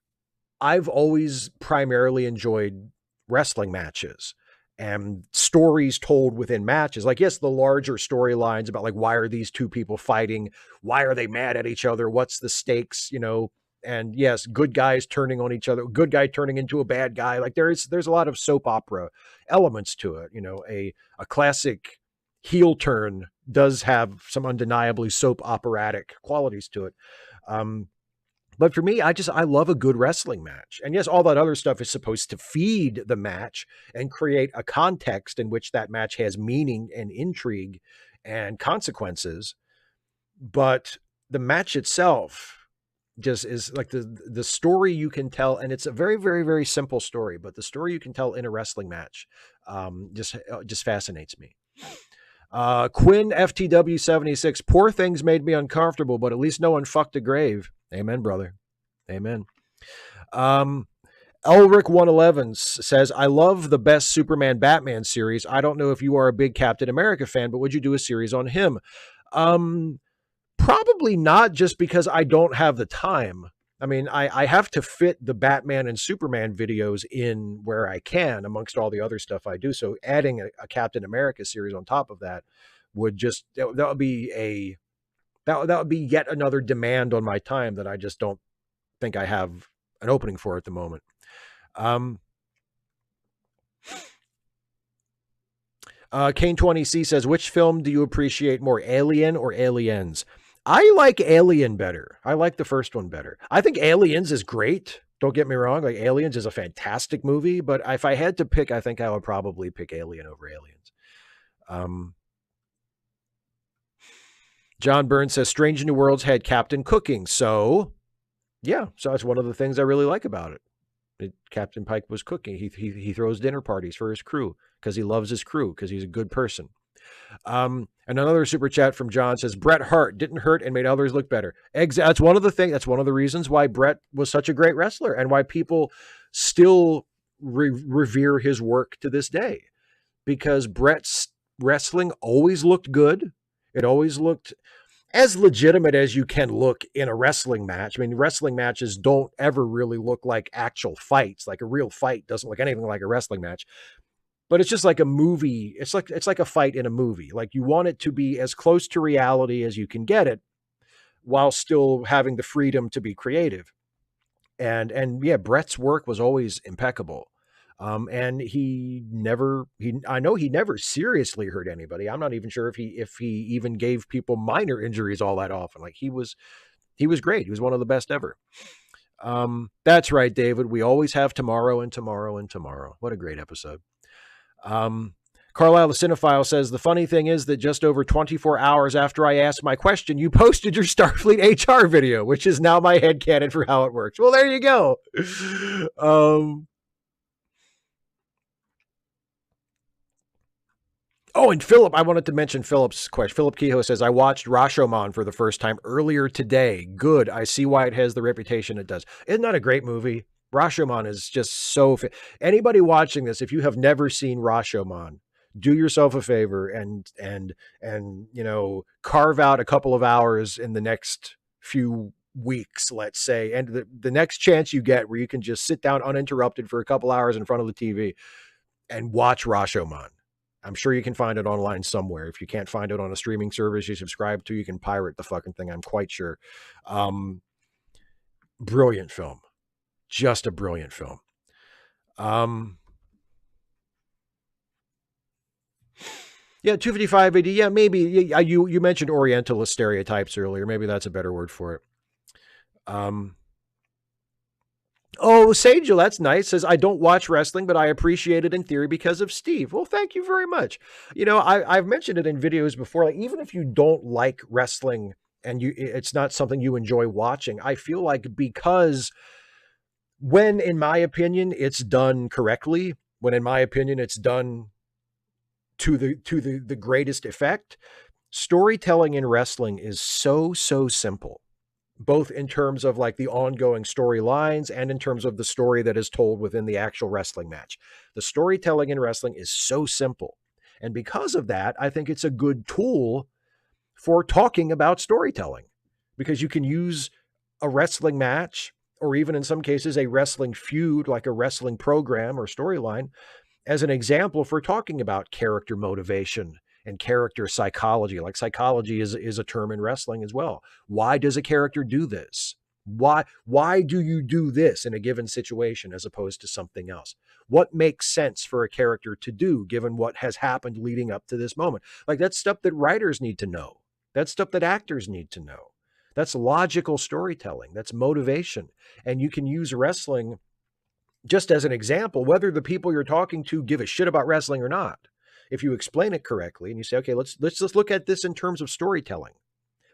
I've always primarily enjoyed wrestling matches and stories told within matches. Like, yes, the larger storylines about like, why are these two people fighting? Why are they mad at each other? What's the stakes, you know? And yes, good guys turning on each other, good guy turning into a bad guy. Like there's a lot of soap opera elements to it. You know, a classic heel turn does have some undeniably soap operatic qualities to it. But for me, I love a good wrestling match. And yes, all that other stuff is supposed to feed the match and create a context in which that match has meaning and intrigue and consequences. But the match itself just is like the story you can tell. And it's a very, very, very simple story, but the story you can tell in a wrestling match just fascinates me. Quinn FTW 76, poor things made me uncomfortable, but at least no one fucked a grave. Amen, brother. Amen. Elric 111 says, I love the best Superman Batman series. I don't know if you are a big Captain America fan, but would you do a series on him? Probably not, just because I don't have the time. I mean, I have to fit the Batman and Superman videos in where I can amongst all the other stuff I do. So adding a Captain America series on top of that would just, that would be that would be yet another demand on my time that I just don't think I have an opening for at the moment. Kane 20C says, which film do you appreciate more, Alien or Aliens? I like Alien better. I like the first one better. I think Aliens is great. Don't get me wrong. Like, Aliens is a fantastic movie, but if I had to pick, I think I would probably pick Alien over Aliens. John Burns says, Strange New Worlds had Captain cooking. So yeah, so that's one of the things I really like about it. Captain Pike was cooking. He throws dinner parties for his crew because he loves his crew, because he's a good person. And another super chat from John says, Bret Hart didn't hurt and made others look better. That's one of the reasons why Bret was such a great wrestler and why people still revere his work to this day, because Bret's wrestling always looked good. It always looked as legitimate as you can look in a wrestling match. I mean, wrestling matches don't ever really look like actual fights. Like, a real fight doesn't look anything like a wrestling match. But it's just like a movie. It's like a fight in a movie. Like, you want it to be as close to reality as you can get it, while still having the freedom to be creative. And yeah, Bret's work was always impeccable. And I know he never seriously hurt anybody. I'm not even sure if he even gave people minor injuries all that often. Like, he was great. He was one of the best ever. That's right, David. We always have tomorrow and tomorrow and tomorrow. What a great episode. Carlisle the Cinephile says, the funny thing is that just over 24 hours after I asked my question, you posted your Starfleet HR video, which is now my headcanon for how it works. Well, there you go. Oh, and Philip, I wanted to mention Philip's question. Philip Kehoe says, I watched Rashomon for the first time earlier today. Good. I see why it has the reputation it does. Isn't that a great movie? Rashomon is just so... Anybody watching this, if you have never seen Rashomon, do yourself a favor and you know, carve out a couple of hours in the next few weeks, let's say, and the next chance you get where you can just sit down uninterrupted for a couple hours in front of the TV and watch Rashomon. I'm sure you can find it online somewhere. If you can't find it on a streaming service you subscribe to, you can pirate the fucking thing, I'm quite sure. Brilliant film. Just a brilliant film. Yeah, 255 AD. Yeah, maybe you mentioned Orientalist stereotypes earlier. Maybe that's a better word for it. Oh, Sagel, that's nice. Says, I don't watch wrestling, but I appreciate it in theory because of Steve. Well, thank you very much. You know, I've mentioned it in videos before. Like, even if you don't like wrestling and it's not something you enjoy watching, I feel like because when, in my opinion, it's done correctly, when in my opinion it's done to the greatest effect, storytelling in wrestling is so simple, both in terms of like the ongoing storylines and in terms of the story that is told within the actual wrestling match. The storytelling in wrestling is so simple. And because of that, I think it's a good tool for talking about storytelling, because you can use a wrestling match, or even in some cases, a wrestling feud, like a wrestling program or storyline, as an example for talking about character motivation and character psychology. Like, psychology is a term in wrestling as well. Why does a character do this? Why do you do this in a given situation as opposed to something else? What makes sense for a character to do given what has happened leading up to this moment? Like, that's stuff that writers need to know. That's stuff that actors need to know. That's logical storytelling. That's motivation. And you can use wrestling just as an example, whether the people you're talking to give a shit about wrestling or not. If you explain it correctly and you say, okay, let's just look at this in terms of storytelling.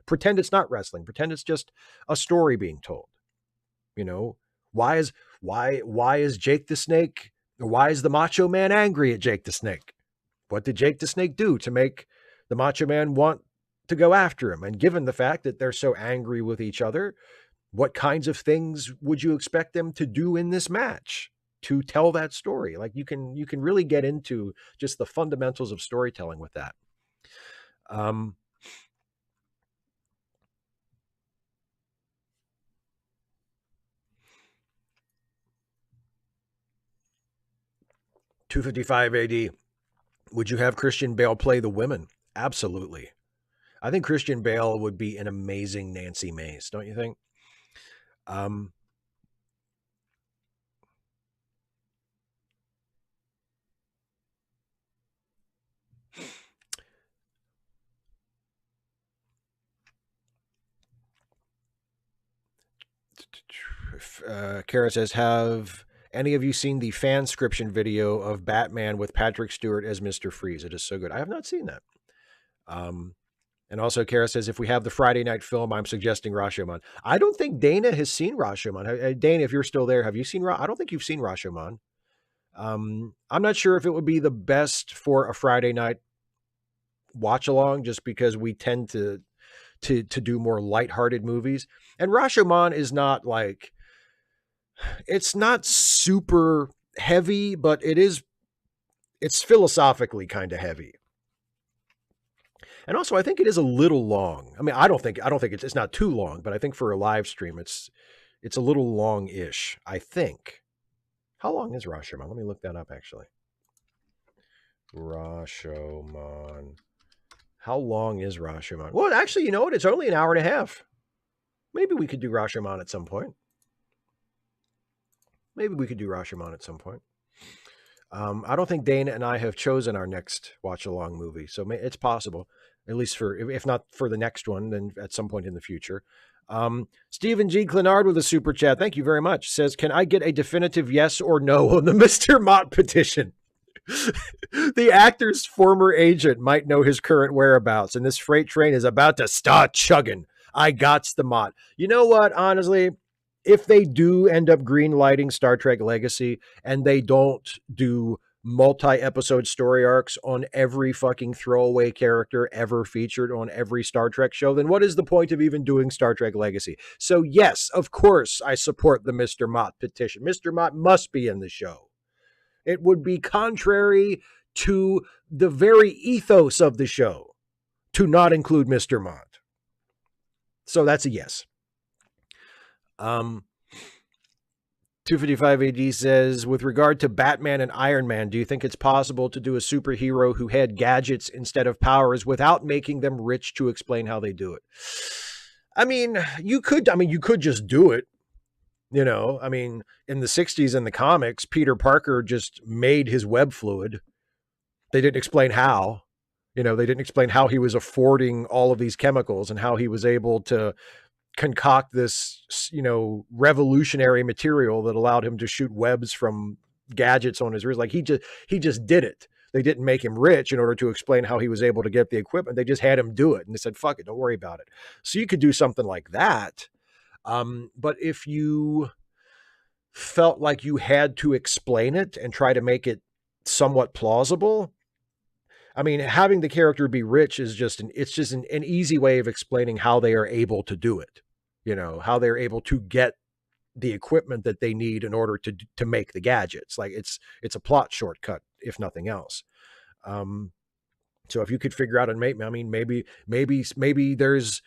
Pretend it's not wrestling. Pretend it's just a story being told. You know, why is Jake the Snake, or why is the Macho Man angry at Jake the Snake? What did Jake the Snake do to make the Macho Man want to go after him? And given the fact that they're so angry with each other, what kinds of things would you expect them to do in this match to tell that story? Like, you can really get into just the fundamentals of storytelling with that. 255 AD. Would you have Christian Bale play the women? Absolutely. I think Christian Bale would be an amazing Nancy Mace, don't you think? Kara says, have any of you seen the fanscription video of Batman with Patrick Stewart as Mr. Freeze? It is so good. I have not seen that. And also, Kara says, if we have the Friday night film, I'm suggesting Rashomon. I don't think Dana has seen Rashomon. Dana, if you're still there, have you seen I don't think you've seen Rashomon. I'm not sure if it would be the best for a Friday night watch along, just because we tend to do more lighthearted movies. And Rashomon is not like, it's not super heavy, but it's philosophically kind of heavy. And also, I think it is a little long. I mean, I don't think it's not too long, but I think for a live stream, it's a little long-ish, I think. How long is Rashomon? Let me look that up, actually. Rashomon. How long is Rashomon? Well, actually, you know what? It's only an hour and a half. Maybe we could do Rashomon at some point. I don't think Dana and I have chosen our next watch-along movie, so it's possible. At least if not for the next one, then at some point in the future. Stephen G. Clenard with a super chat. Thank you very much. Says, can I get a definitive yes or no on the Mr. Mott petition? The actor's former agent might know his current whereabouts, and this freight train is about to start chugging. I gots the Mott. You know what? Honestly, if they do end up green lighting Star Trek Legacy and they don't do multi-episode story arcs on every fucking throwaway character ever featured on every Star Trek show, then what is the point of even doing Star Trek Legacy? So yes, of course, I support the Mr. Mott petition. Mr. Mott must be in the show. It would be contrary to the very ethos of the show to not include Mr. Mott. So that's a yes. 255 AD says, with regard to Batman and Iron Man, do you think it's possible to do a superhero who had gadgets instead of powers without making them rich to explain how they do it? I mean, you could just do it. You know, I mean, in the 60s in the comics, Peter Parker just made his web fluid. They didn't explain how. You know, they didn't explain how he was affording all of these chemicals and how he was able to concoct this, you know, revolutionary material that allowed him to shoot webs from gadgets on his wrist. Like he just did it. They didn't make him rich in order to explain how he was able to get the equipment. They just had him do it. And they said, fuck it, don't worry about it. So you could do something like that. But if you felt like you had to explain it and try to make it somewhat plausible, I mean, having the character be rich is just an easy way of explaining how they are able to do it. You know, how they're able to get the equipment that they need in order to make the gadgets. Like it's a plot shortcut, if nothing else. So if you could figure out and make, I mean, maybe there's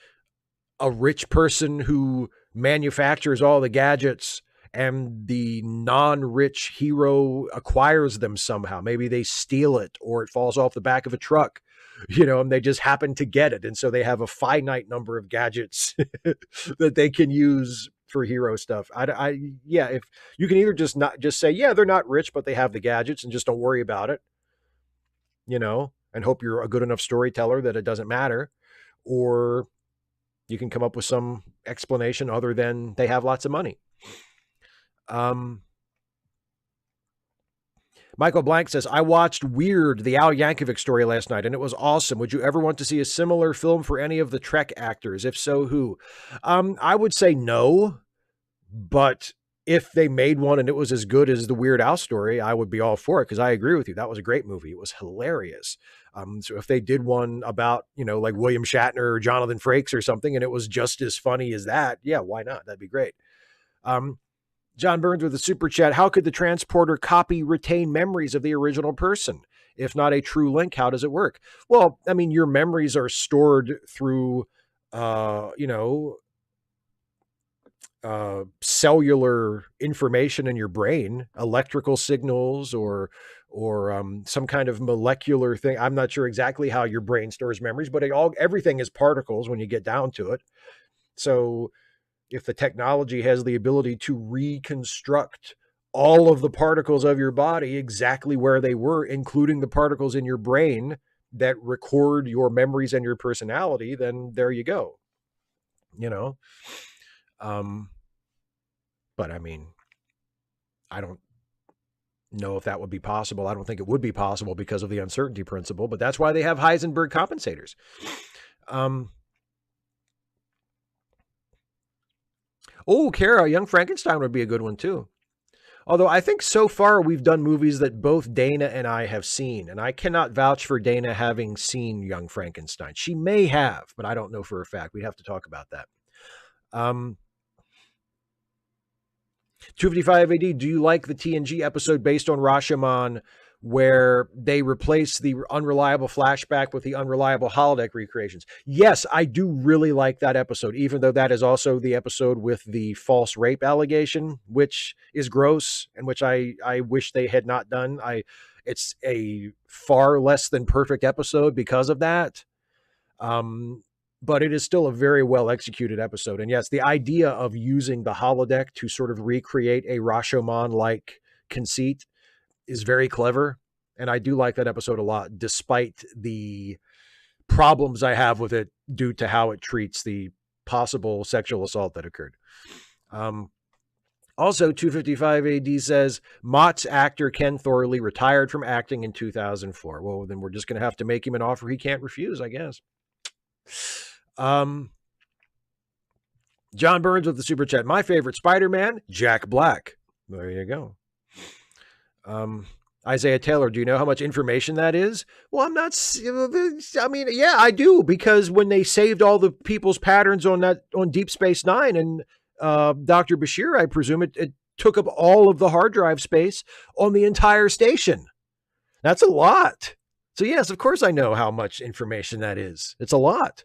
a rich person who manufactures all the gadgets and the non-rich hero acquires them somehow. Maybe they steal it or it falls off the back of a truck, you know, and they just happen to get it. And so they have a finite number of gadgets that they can use for hero stuff. Yeah, if you can either just say, yeah, they're not rich, but they have the gadgets and just don't worry about it, you know, and hope you're a good enough storyteller that it doesn't matter. Or you can come up with some explanation other than they have lots of money. Michael Blank says, I watched Weird, the Al Yankovic story last night, and it was awesome. Would you ever want to see a similar film for any of the Trek actors? If so, who? I would say no, but if they made one and it was as good as the Weird Al story, I would be all for it, because I agree with you. That was a great movie. It was hilarious. So if they did one about, you know, like William Shatner or Jonathan Frakes or something, and it was just as funny as that, yeah, why not? That'd be great. John Burns with a super chat. How could the transporter copy retain memories of the original person? If not a true link, how does it work? Well, I mean, your memories are stored through, cellular information in your brain, electrical signals or some kind of molecular thing. I'm not sure exactly how your brain stores memories, but everything is particles when you get down to it. So if the technology has the ability to reconstruct all of the particles of your body exactly where they were, including the particles in your brain that record your memories and your personality, then there you go. You know? But I mean, I don't know if that would be possible. I don't think it would be possible because of the uncertainty principle, but that's why they have Heisenberg compensators. Oh, Kara, Young Frankenstein would be a good one too. Although I think so far we've done movies that both Dana and I have seen, and I cannot vouch for Dana having seen Young Frankenstein. She may have, but I don't know for a fact. We'd have to talk about that. 255 AD, do you like the TNG episode based on Rashomon where they replace the unreliable flashback with the unreliable holodeck recreations? Yes, I do really like that episode, even though that is also the episode with the false rape allegation, which is gross and which I wish they had not done. It's a far less than perfect episode because of that. But it is still a very well executed episode. And yes, the idea of using the holodeck to sort of recreate a Rashomon-like conceit is very clever. And I do like that episode a lot, despite the problems I have with it due to how it treats the possible sexual assault that occurred. Also, 255 AD says, Mott's actor Ken Thorley retired from acting in 2004. Well, then we're just going to have to make him an offer he can't refuse, I guess. John Burns with the super chat. My favorite Spider-Man, Jack Black. There you go. Isaiah Taylor, do you know how much information that is? Well, yeah, I do, because when they saved all the people's patterns on Deep Space Nine and Dr. Bashir, I presume it took up all of the hard drive space on the entire station. That's a lot. So yes, of course I know how much information that is. It's a lot.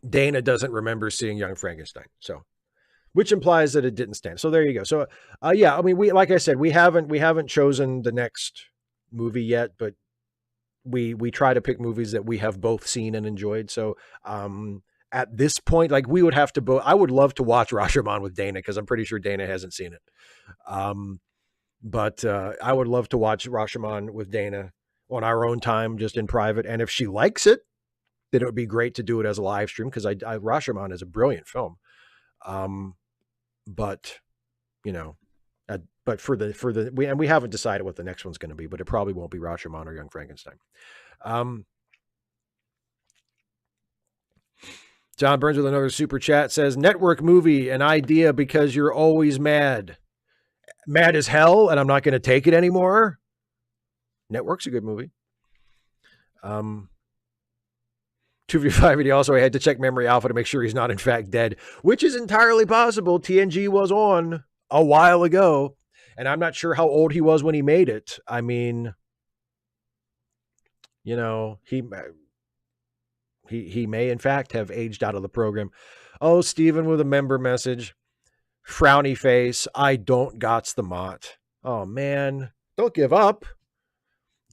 Dana doesn't remember seeing Young Frankenstein, so which implies that it didn't stand. So there you go. So yeah, I mean, like I said, we haven't chosen the next movie yet, but we try to pick movies that we have both seen and enjoyed. So at this point, like we would have to I would love to watch Rashomon with Dana because I'm pretty sure Dana hasn't seen it. But I would love to watch Rashomon with Dana on our own time, just in private. And if she likes it, then it would be great to do it as a live stream because Rashomon is a brilliant film. But you know, but we haven't decided what the next one's going to be, but it probably won't be Rashomon or Young Frankenstein. John Burns with another super chat says, network movie, an idea because you're always mad. Mad as hell, and I'm not going to take it anymore. Network's a good movie. 255, he also had to check Memory Alpha to make sure he's not in fact dead, which is entirely possible. TNG was on a while ago, and I'm not sure how old he was when he made it. I mean, you know, he may in fact have aged out of the program. Oh, Stephen with a member message. Frowny face. I don't gots the mott. Oh, man. Don't give up.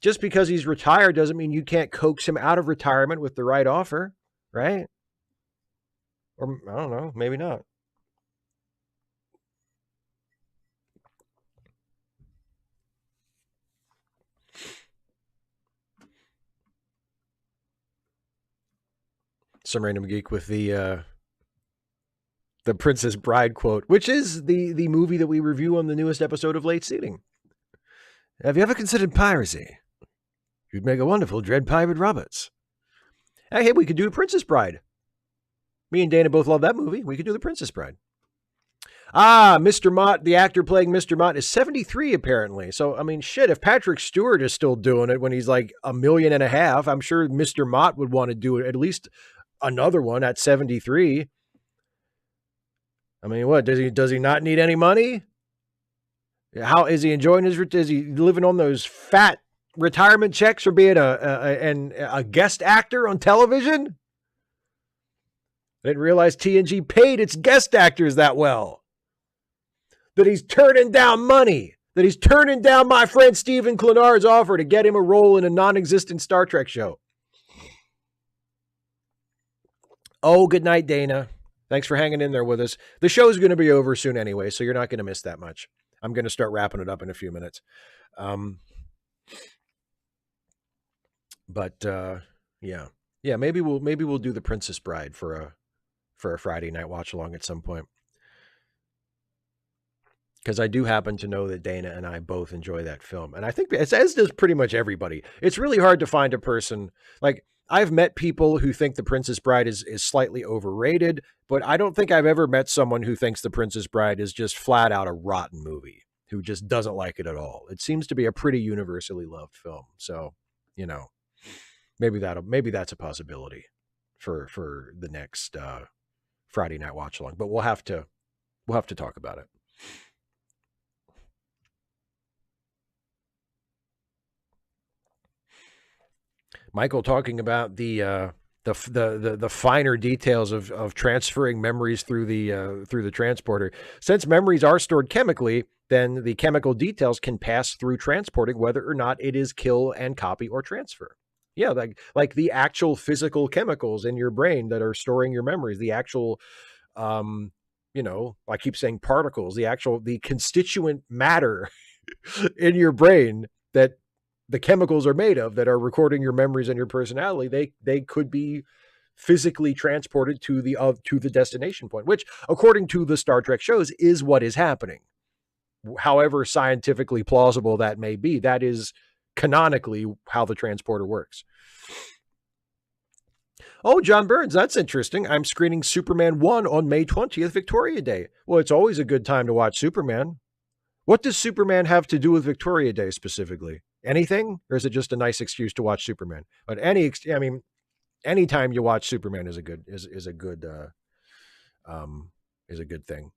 Just because he's retired doesn't mean you can't coax him out of retirement with the right offer, right? Or, I don't know, maybe not. Some random geek with the Princess Bride quote, which is the movie that we review on the newest episode of Late Seating. Have you ever considered piracy? You'd make a wonderful Dread Pirate Roberts. Hey, we could do a Princess Bride. Me and Dana both love that movie. We could do the Princess Bride. Mr. Mott, the actor playing Mr. Mott, is 73 apparently. So, I mean, shit, if Patrick Stewart is still doing it when he's like $1.5 million, I'm sure Mr. Mott would want to do it, at least another one at 73. I mean, what, does he not need any money? How is he enjoying is he living on those fat retirement checks for being a guest actor on television? I didn't realize TNG paid its guest actors that well. That he's turning down money. That he's turning down my friend Stephen Clenard's offer to get him a role in a non-existent Star Trek show. Oh, good night, Dana. Thanks for hanging in there with us. The show's going to be over soon anyway, so you're not going to miss that much. I'm going to start wrapping it up in a few minutes. Yeah, maybe we'll do the Princess Bride for a Friday night watch along at some point. Because I do happen to know that Dana and I both enjoy that film. And I think as does pretty much everybody. It's really hard to find a person, like, I've met people who think The Princess Bride is slightly overrated, but I don't think I've ever met someone who thinks The Princess Bride is just flat out a rotten movie, who just doesn't like it at all. It seems to be a pretty universally loved film. So, you know, maybe that's a possibility for the next Friday night watch along. But we'll have to talk about it. Michael talking about the finer details of transferring memories through the transporter. Since memories are stored chemically, then the chemical details can pass through transporting, whether or not it is kill and copy or transfer. Yeah, like the actual physical chemicals in your brain that are storing your memories, the actual, I keep saying particles, the constituent matter in your brain that the chemicals are made of that are recording your memories and your personality, they could be physically transported to the destination point, which, according to the Star Trek shows, is what is happening. However scientifically plausible that may be, that is canonically how the transporter works. Oh, John Burns, that's interesting. I'm screening Superman 1 on May 20th, Victoria Day. Well, it's always a good time to watch Superman. What does Superman have to do with Victoria Day specifically? Anything? Or is it just a nice excuse to watch Superman? But anytime you watch Superman is a good thing.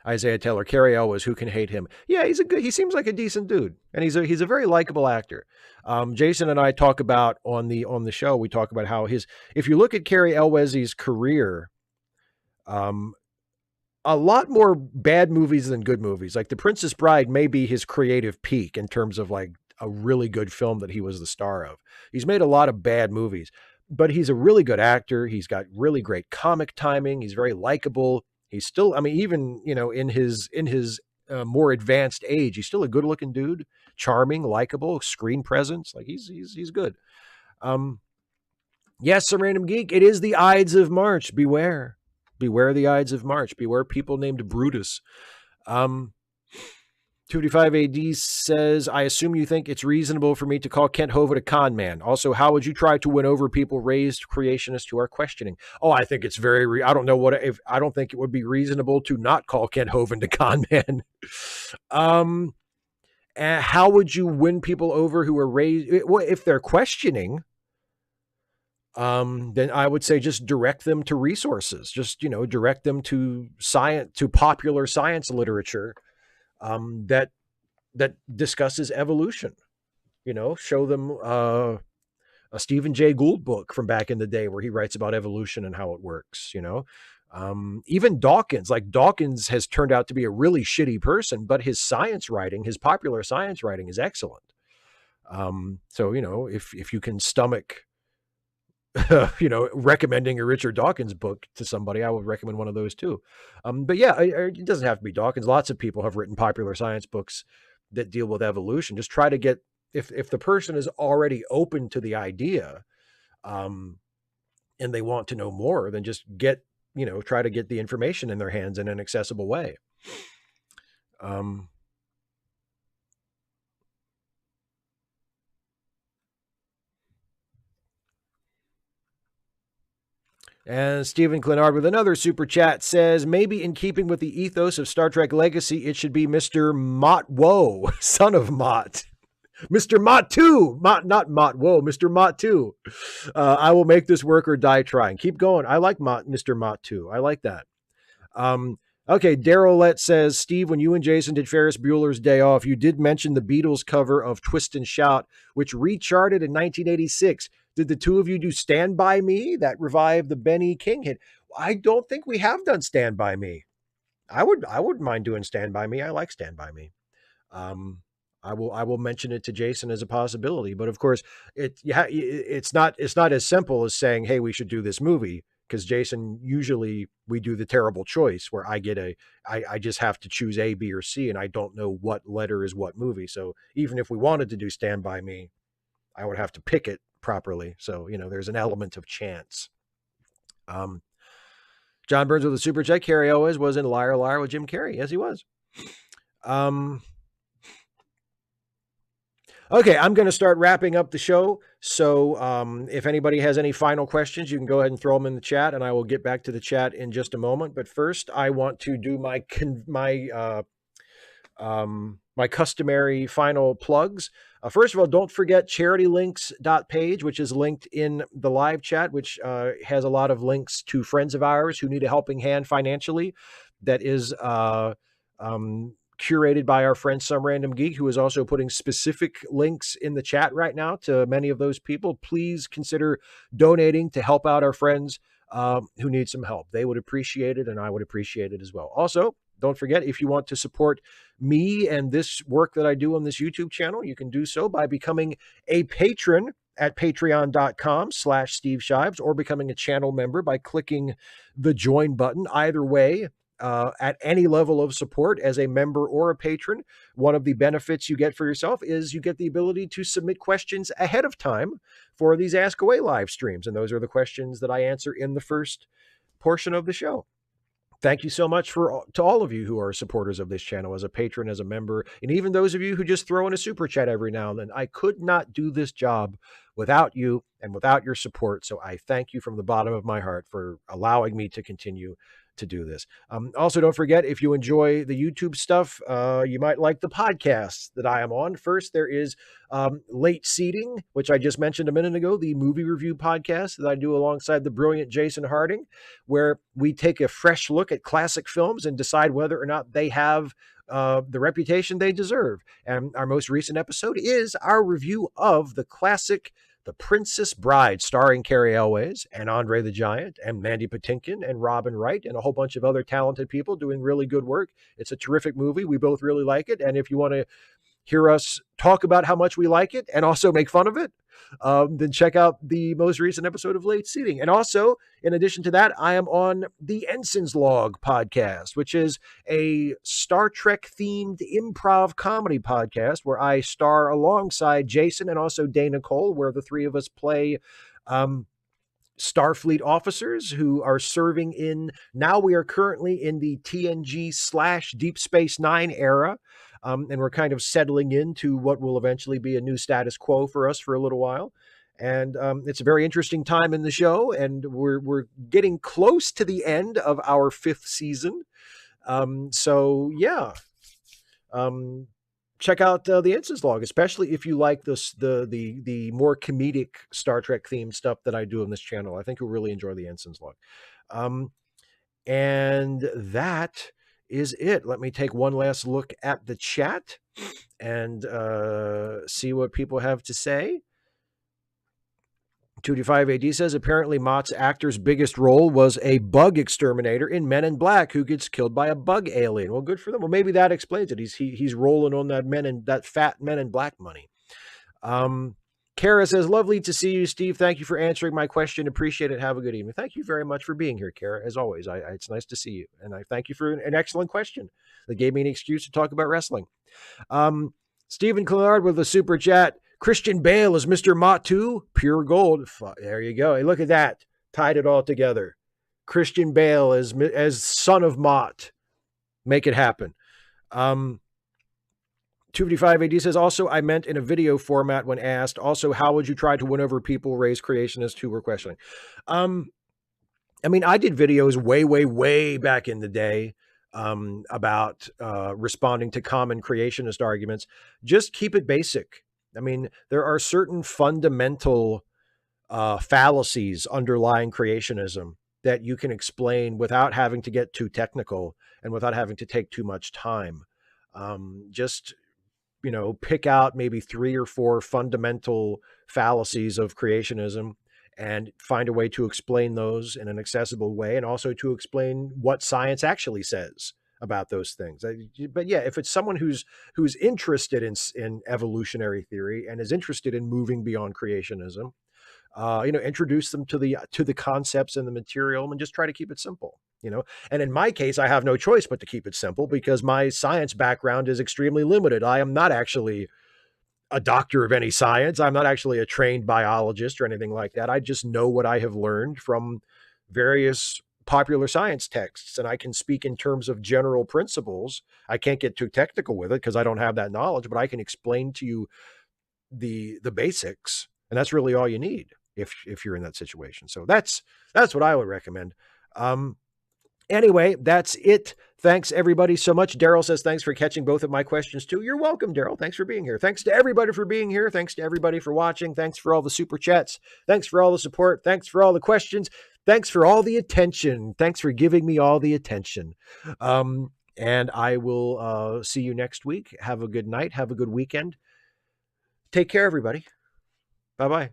Isaiah Taylor, Cary Elwes, who can hate him? Yeah, he seems like a decent dude, and he's a very likable actor. Jason and I talk about on the show, we talk about how if you look at Cary Elwes' career, a lot more bad movies than good movies. Like The Princess Bride may be his creative peak in terms of like a really good film that he was the star of. He's made a lot of bad movies, but he's a really good actor. He's got really great comic timing. He's very likable. He's still, I mean, even, in his more advanced age, he's still a good looking dude, charming, likable, screen presence. Like he's good. Yes, a random geek. It is the Ides of March. Beware the Ides of March. Beware people named Brutus. 255 AD says, I assume you think it's reasonable for me to call Kent Hovind a con man. Also, how would you try to win over people raised creationists who are questioning? Oh, I think it's very, I don't know I don't think it would be reasonable to not call Kent Hovind a con man. And how would you win people over who are raised? Well, if they're questioning, then I would say just direct them to resources. Just, direct them to science, to popular science literature that discusses evolution. Show them a Stephen Jay Gould book from back in the day where he writes about evolution and how it works. Even Dawkins, Dawkins has turned out to be a really shitty person, but his popular science writing is excellent. So, if you can stomach, recommending a Richard Dawkins book to somebody, I would recommend one of those too. But yeah, it doesn't have to be Dawkins. Lots of people have written popular science books that deal with evolution. Just try to get, if the person is already open to the idea, and they want to know more, then just try to get the information in their hands in an accessible way. And Stephen Clenard with another super chat says, maybe in keeping with the ethos of Star Trek Legacy, it should be Mr. Mott Woe, son of Mott. Mr. Mott 2, not Mott Woe, Mr. Mott 2. I will make this work or die trying. Keep going. I like Mr. Mott 2. I like that. Okay, Daryl Lett says, Steve, when you and Jason did Ferris Bueller's Day Off, you did mention the Beatles cover of Twist and Shout, which recharted in 1986. Did the two of you do Stand By Me? That revived the Benny King hit. I don't think we have done Stand By Me. I wouldn't mind doing Stand By Me. I like Stand By Me. I will mention it to Jason as a possibility, but of course it's not as simple as saying, hey, we should do this movie, because Jason, usually we do the terrible choice where I just have to choose A, B, or C, and I don't know what letter is what movie. So even if we wanted to do Stand By Me, I would have to pick it properly. So, there's an element of chance. John Burns with a super chat. Carrie always was in Liar Liar with Jim Carrey. Yes, he was. Okay, I'm going to start wrapping up the show. So if anybody has any final questions, you can go ahead and throw them in the chat, and I will get back to the chat in just a moment. But first, I want to do my customary final plugs. First of all, don't forget charitylinks.page, which is linked in the live chat, which has a lot of links to friends of ours who need a helping hand financially. That is curated by our friend Some Random Geek, who is also putting specific links in the chat right now to many of those people. Please consider donating to help out our friends who need some help. They would appreciate it, and I would appreciate it as well. Also, don't forget, if you want to support me and this work that I do on this YouTube channel, you can do so by becoming a patron at patreon.com/Steve Shives, or becoming a channel member by clicking the join button. Either way, at any level of support as a member or a patron, one of the benefits you get for yourself is you get the ability to submit questions ahead of time for these Ask Away live streams. And those are the questions that I answer in the first portion of the show. Thank you so much to all of you who are supporters of this channel as a patron, as a member, and even those of you who just throw in a super chat every now and then. I could not do this job without you and without your support. So I thank you from the bottom of my heart for allowing me to continue to do this. Also, don't forget, if you enjoy the YouTube stuff, you might like the podcasts that I am on. First, there is Late Seating, which I just mentioned a minute ago, the movie review podcast that I do alongside the brilliant Jason Harding, where we take a fresh look at classic films and decide whether or not they have the reputation they deserve. And our most recent episode is our review of the classic The Princess Bride, starring Carrie Elways and Andre the Giant and Mandy Patinkin and Robin Wright and a whole bunch of other talented people doing really good work. It's a terrific movie. We both really like it. And if you want to hear us talk about how much we like it and also make fun of it, then check out the most recent episode of Late Seating. And also, in addition to that, I am on the Ensign's Log podcast, which is a Star Trek themed improv comedy podcast where I star alongside Jason and also Dana Cole, where the three of us play Starfleet officers who are serving in, now we are currently in the TNG / Deep Space Nine era. And we're kind of settling into what will eventually be a new status quo for us for a little while. And it's a very interesting time in the show, and we're getting close to the end of our 5th season. So yeah, check out the Ensign's Log, especially if you like the more comedic Star Trek themed stuff that I do on this channel. I think you'll really enjoy the Ensign's Log. And that is it. Let me take one last look at the chat and see what people have to say. 2D5AD says, apparently Mott's actor's biggest role was a bug exterminator in Men in Black who gets killed by a bug alien. Well, good for them. Well, maybe that explains it. He's rolling on that fat Men in Black money. Kara says, lovely to see you, Steve. Thank you for answering my question. Appreciate it. Have a good evening. Thank you very much for being here, Kara. As always, it's nice to see you. And I thank you for an excellent question that gave me an excuse to talk about wrestling. Stephen Clennard with a super chat. Christian Bale is Mr. Mott too. Pure gold. There you go. Hey, look at that. Tied it all together. Christian Bale as son of Mott. Make it happen. 255AD says, also, I meant in a video format when asked, also, how would you try to win over people raised creationists who were questioning? I mean, I did videos way back in the day about responding to common creationist arguments. Just keep it basic. I mean, there are certain fundamental fallacies underlying creationism that you can explain without having to get too technical and without having to take too much time. Just, pick out maybe 3 or 4 fundamental fallacies of creationism and find a way to explain those in an accessible way, and also to explain what science actually says about those things. But yeah, if it's someone who's interested in evolutionary theory and is interested in moving beyond creationism, introduce them to the concepts and the material, and just try to keep it simple. And in my case, I have no choice but to keep it simple because my science background is extremely limited. I am not actually a doctor of any science. I'm not actually a trained biologist or anything like that. I just know what I have learned from various popular science texts, and I can speak in terms of general principles. I can't get too technical with it because I don't have that knowledge, but I can explain to you the basics, and that's really all you need if you're in that situation. So that's what I would recommend. Anyway, that's it. Thanks everybody so much. Daryl says, thanks for catching both of my questions too. You're welcome, Daryl. Thanks for being here. Thanks to everybody for being here. Thanks to everybody for watching. Thanks for all the super chats. Thanks for all the support. Thanks for all the questions. Thanks for all the attention. Thanks for giving me all the attention. And I will see you next week. Have a good night. Have a good weekend. Take care, everybody. Bye-bye.